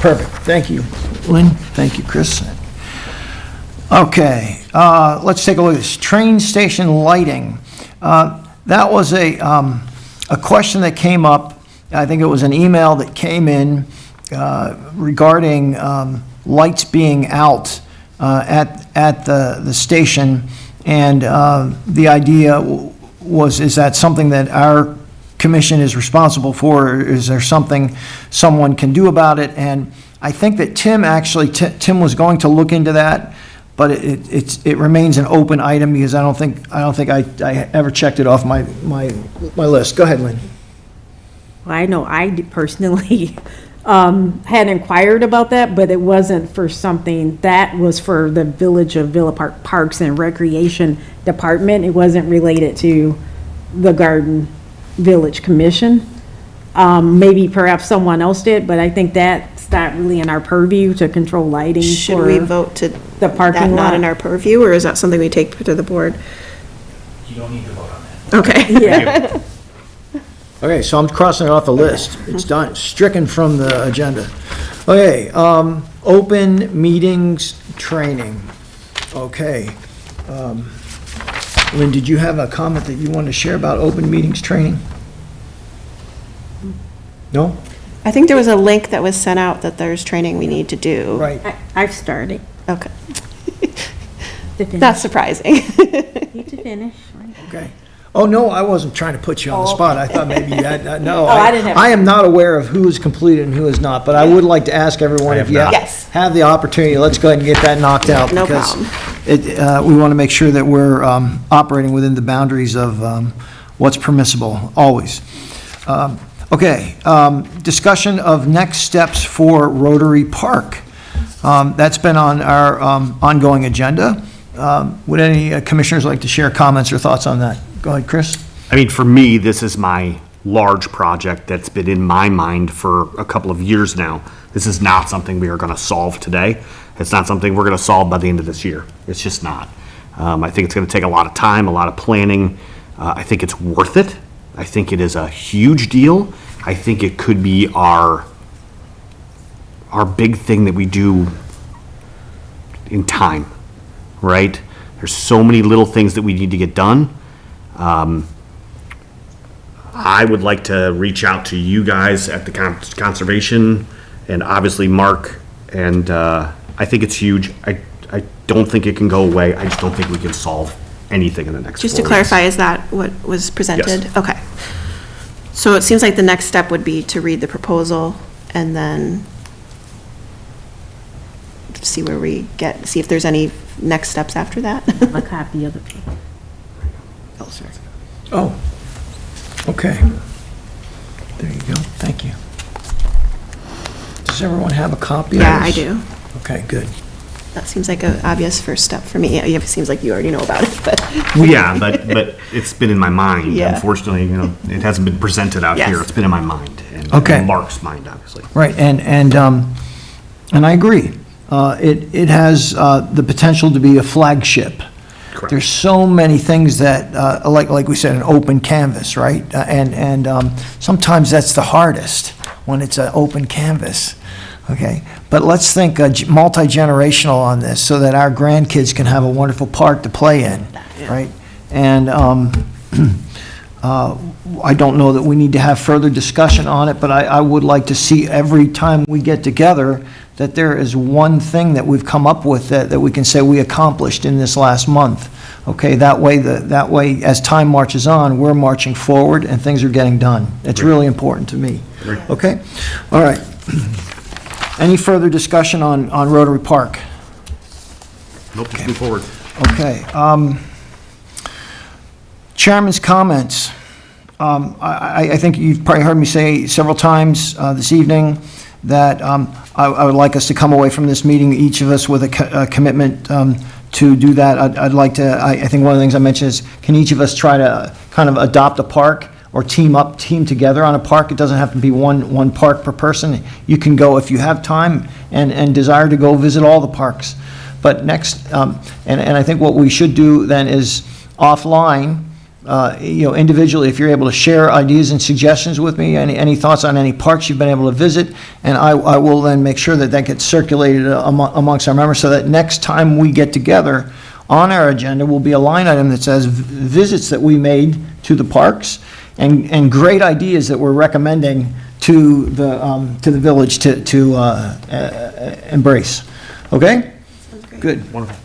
Perfect, thank you. Lynn, thank you, Chris. Okay, let's take a look at this. Train station lighting. That was a question that came up. I think it was an email that came in regarding lights being out at the station, and the idea is that something that our commission is responsible for, or is there something someone can do about it? And I think that Tim was going to look into that, but it remains an open item because I don't think I ever checked it off my list. Go ahead, Lynn. Well, I know I personally had inquired about that, but it wasn't for something, that was for the Village of Villa Park Parks and Recreation Department. It wasn't related to the Garden Village Commission. Maybe perhaps someone else did, but I think that's not really in our purview to control lighting Should for we vote to the parking that not lot. in our purview, or is that something we take to the board? You don't need to vote on that. Okay. Yeah, Okay, so I'm crossing it off the list. It's done, stricken from the agenda. Okay, open meetings training. Okay. Lynn, did you have a comment that you wanted to share about open meetings training? No? I think there was a link that was sent out that there's training we need to do. Right. I've started. Okay. To finish. That's surprising. Need to finish. Okay. Oh, no, I wasn't trying to put you on the spot. I thought maybe you had, no. I didn't have- I am not aware of who is completed and who is not, but I would like to ask everyone if you Yes. have the opportunity, let's go ahead and get that knocked out. No because problem. we want to make sure that we're operating within the boundaries of what's permissible, always. Okay, discussion of next steps for Rotary Park. That's been on our ongoing agenda. Would any commissioners like to share comments or thoughts on that? Go ahead, Chris. I mean, for me, this is my large project that's been in my mind for a couple of years now. This is not something we are going to solve today. It's not something we're going to solve by the end of this year. It's just not. I think it's going to take a lot of time, a lot of planning. I think it's worth it. I think it is a huge deal. I think it could be our big thing that we do in time, right? There's so many little things that we need to get done. I would like to reach out to you guys at the conservation, and obviously Mark, and I think it's huge. I don't think it can go away. I just don't think we can solve anything in the next 4 Just to weeks. clarify, is that what was presented? Yes. Okay. So it seems like the next step would be to read the proposal and then see where we get, see if there's any next steps after that. A copy of the. Oh, sorry. Oh, okay. There you go, thank you. Does everyone have a copy of this? Yeah, I do. Okay, good. That seems like an obvious first step for me. It seems like you already know about it, but. Well, yeah, but it's been in my mind. Yeah. Unfortunately, it hasn't been presented out Yes. here. It's been in my mind. And Okay. Mark's mind, obviously. Right, and I agree. It has the potential to be a flagship. Correct. There's so many things that, like we said, an open canvas, right? And sometimes that's the hardest, when it's an open canvas, okay? But let's think multi-generational on this, so that our grandkids can have a wonderful park to play in, right? And I don't know that we need to have further discussion on it, but I would like to see every time we get together that there is one thing that we've come up with that we can say we accomplished in this last month. Okay, that way, as time marches on, we're marching forward and things are getting done. It's really important to me. Okay? All right. Any further discussion on Rotary Park? Nope, just move forward. Okay. Chairman's comments. I think you've probably heard me say several times this evening that I would like us to come away from this meeting, each of us with a commitment to do that. I'd like to, I think one of the things I mentioned is, can each of us try to kind of adopt a park or team together on a park? It doesn't have to be one park per person. You can go, if you have time and desire to go visit all the parks. But next, and I think what we should do then is offline, individually, if you're able to share ideas and suggestions with me, any thoughts on any parks you've been able to visit, and I will then make sure that gets circulated amongst our members, so that next time we get together, on our agenda will be a line item that says visits that we made to the parks, and great ideas that we're recommending to the village to embrace. Okay? Sounds great. Good. Wonderful.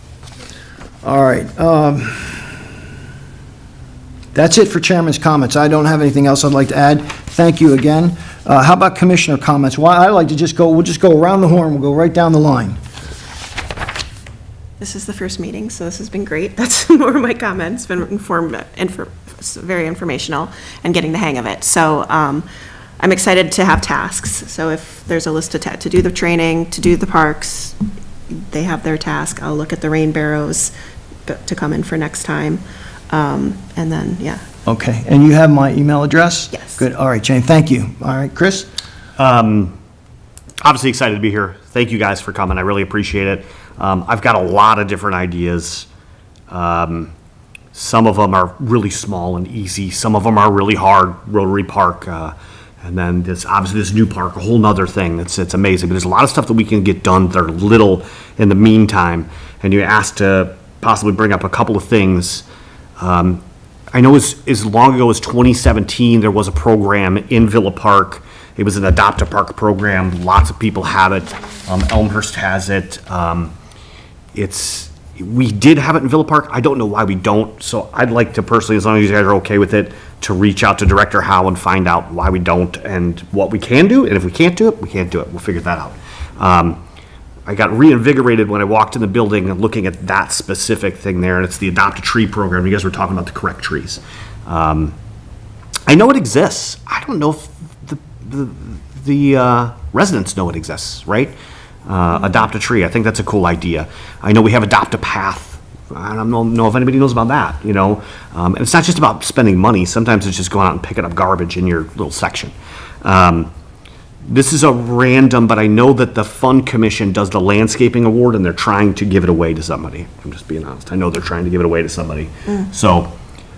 All right. That's it for chairman's comments. I don't have anything else I'd like to add. Thank you again. How about commissioner comments? Well, I like to we'll just go around the horn. We'll go right down the line. This is the first meeting, so this has been great. That's more of my comments, been very informational and getting the hang of it. So I'm excited to have tasks. So if there's a list to do the training, to do the parks, they have their task. I'll look at the rain barrows to come in for next time. And then, yeah. Okay, and you have my email address? Yes. Good, all right, Jane, thank you. All right, Chris? Obviously excited to be here. Thank you guys for coming. I really appreciate it. I've got a lot of different ideas. Some of them are really small and easy. Some of them are really hard. Rotary Park, and then obviously this new park, a whole nother thing. It's amazing. But there's a lot of stuff that we can get done that are little in the meantime. And you asked to possibly bring up a couple of things. I know as long ago as 2017, there was a program in Villa Park. It was an Adopt a Park program. Lots of people have it. Elmhurst has it. We did have it in Villa Park. I don't know why we don't. So I'd like to personally, as long as you guys are okay with it, to reach out to Director Howe and find out why we don't and what we can do. And if we can't do it, we can't do it. We'll figure that out. I got reinvigorated when I walked in the building and looking at that specific thing there, and it's the Adopt a Tree program. You guys were talking about the correct trees. I know it exists. I don't know if the residents know it exists, right? Adopt a Tree. I think that's a cool idea. I know we have Adopt a Path. I don't know if anybody knows about that, And it's not just about spending money. Sometimes it's just going out and picking up garbage in your little section. This is a random, but I know that the Fund Commission does the landscaping award, and they're trying to give it away to somebody. I'm just being honest. I know they're trying to give it away to somebody. So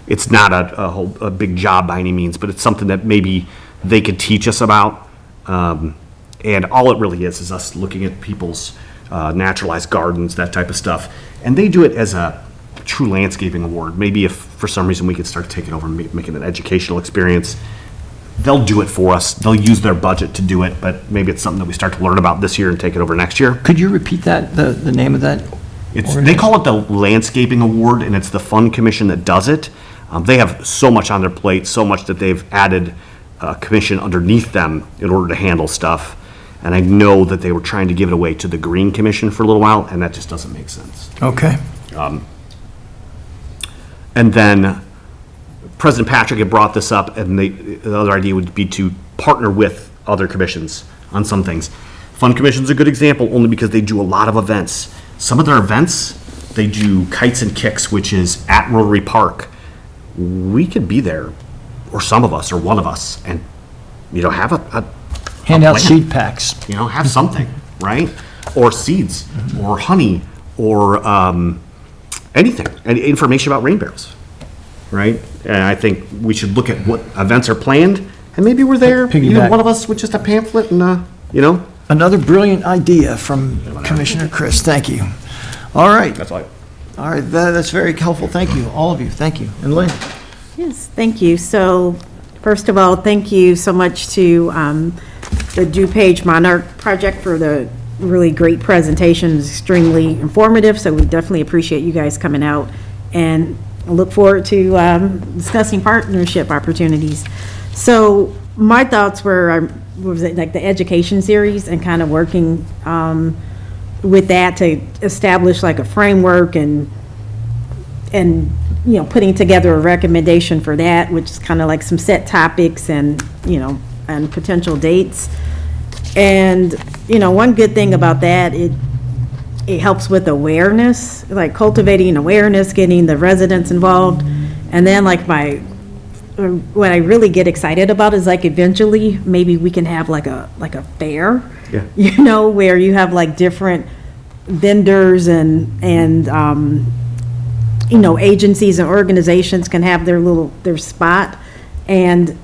it's not a big job by any means, but it's something that maybe they could teach us about. And all it really is us looking at people's naturalized gardens, that type of stuff. And they do it as a true landscaping award. Maybe if for some reason we could start taking over and making it an educational experience, they'll do it for us. They'll use their budget to do it, but maybe it's something that we start to learn about this year and take it over next year. Could you repeat that, the name of that? They call it the Landscaping Award, and it's the Fund Commission that does it. They have so much on their plate, so much that they've added a commission underneath them in order to handle stuff. And I know that they were trying to give it away to the Green Commission for a little while, and that just doesn't make sense. Okay. And then President Patrick had brought this up, and the other idea would be to partner with other commissions on some things. Fund Commission's a good example, only because they do a lot of events. Some of their events, they do Kites and Kicks, which is at Rotary Park. We could be there, or some of us, or one of us, and, have a Hand out plan. seed packs. Have something, right? Or seeds, or honey, or anything, and information about rain barrels, right? And I think we should look at what events are planned, and maybe we're there, Piggyback. one of us with just a pamphlet and, Another brilliant idea from Commissioner Chris. Thank you. All right. That's all. All right, that's very helpful. Thank you, all of you. Thank you. And Lynn? Yes, thank you. So, first of all, thank you so much to the DuPage Monarch Project for the really great presentation. It's extremely informative, so we definitely appreciate you guys coming out, and I look forward to discussing partnership opportunities. So, my thoughts were, was it like the education series and kind of working with that to establish like a framework and putting together a recommendation for that, which is kind of like some set topics and and potential dates. And one good thing about that, it helps with awareness, like cultivating awareness, getting the residents involved. And then what I really get excited about is like eventually maybe we can have like a fair, Yeah. where you have like different vendors and agencies and organizations can have their spot, and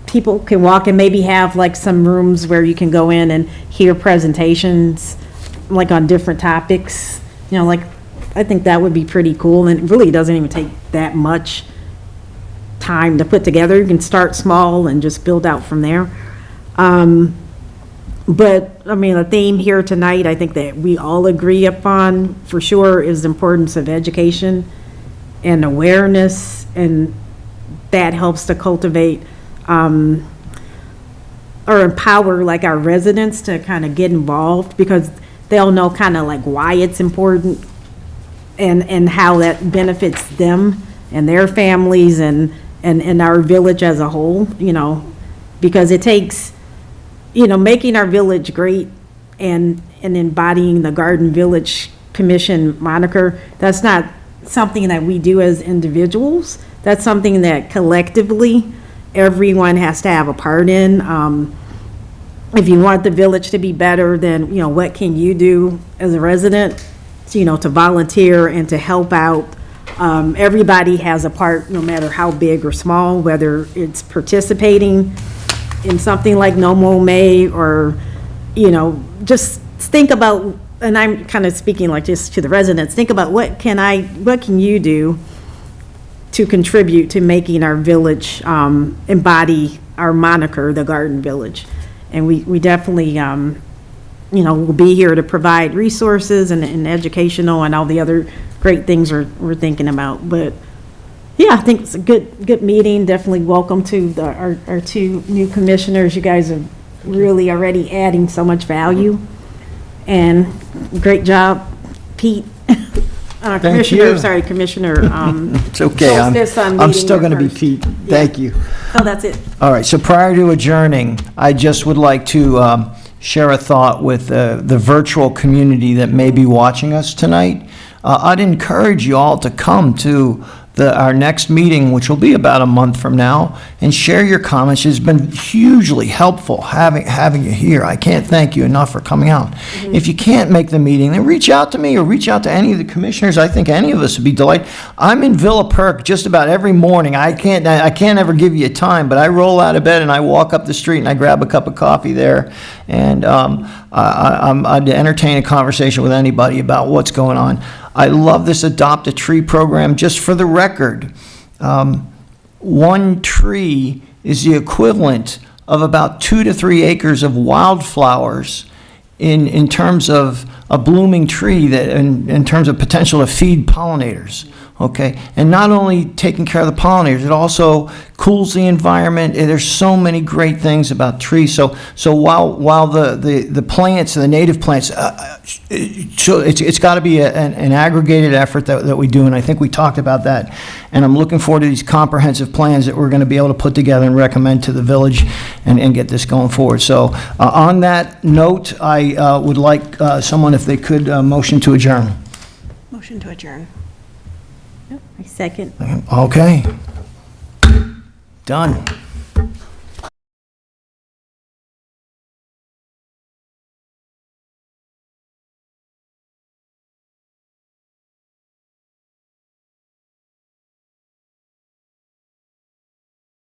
people can walk and maybe have like some rooms where you can go in and hear presentations like on different topics, I think that would be pretty cool, and it really doesn't even take that much time to put together. You can start small and just build out from there. But, the theme here tonight, I think that we all agree upon, for sure, is the importance of education and awareness, and that helps to cultivate or empower, like, our residents to kind of get involved, because they'll know kind of like why it's important and how that benefits them and their families and our village as a whole, because it takes, making our village great and embodying the Garden Village Commission moniker. That's not something that we do as individuals. That's something that collectively everyone has to have a part in. If you want the village to be better, then, what can you do as a resident, to volunteer and to help out? Everybody has a part, no matter how big or small, whether it's participating in something like No Mow May, or, just think about, and I'm kind of speaking like just to the residents, think about what can you do to contribute to making our village embody our moniker, the Garden Village. And we definitely, will be here to provide resources and educational and all the other great things we're thinking about. But yeah, I think it's a good meeting. Definitely welcome to our two new commissioners. You guys are really already adding so much value. And great job, Pete. Commissioner. It's okay. I'm still going to be Pete. Thank you. Oh, that's it. All right, so prior to adjourning, I just would like to share a thought with the virtual community that may be watching us tonight. I'd encourage you all to come to our next meeting, which will be about a month from now, and share your comments. It's been hugely helpful having you here. I can't thank you enough for coming out. If you can't make the meeting, then reach out to me or reach out to any of the commissioners. I think any of us would be delighted. I'm in Villa Perk just about every morning. I can't ever give you a time, but I roll out of bed and I walk up the street and I grab a cup of coffee there, and I'd entertain a conversation with anybody about what's going on. I love this Adopt a Tree program. Just for the record, one tree is the equivalent of about 2 to 3 acres of wildflowers in terms of a blooming tree, that in terms of potential to feed pollinators. Okay, and not only taking care of the pollinators, it also cools the environment. And there's so many great things about trees. So while the plants, the native plants, so it's got to be an aggregated effort that we do, and I think we talked about that. And I'm looking forward to these comprehensive plans that we're going to be able to put together and recommend to the village and get this going forward. So on that note, I would like someone, if they could, motion to adjourn. Motion to adjourn. I second. Okay. Done.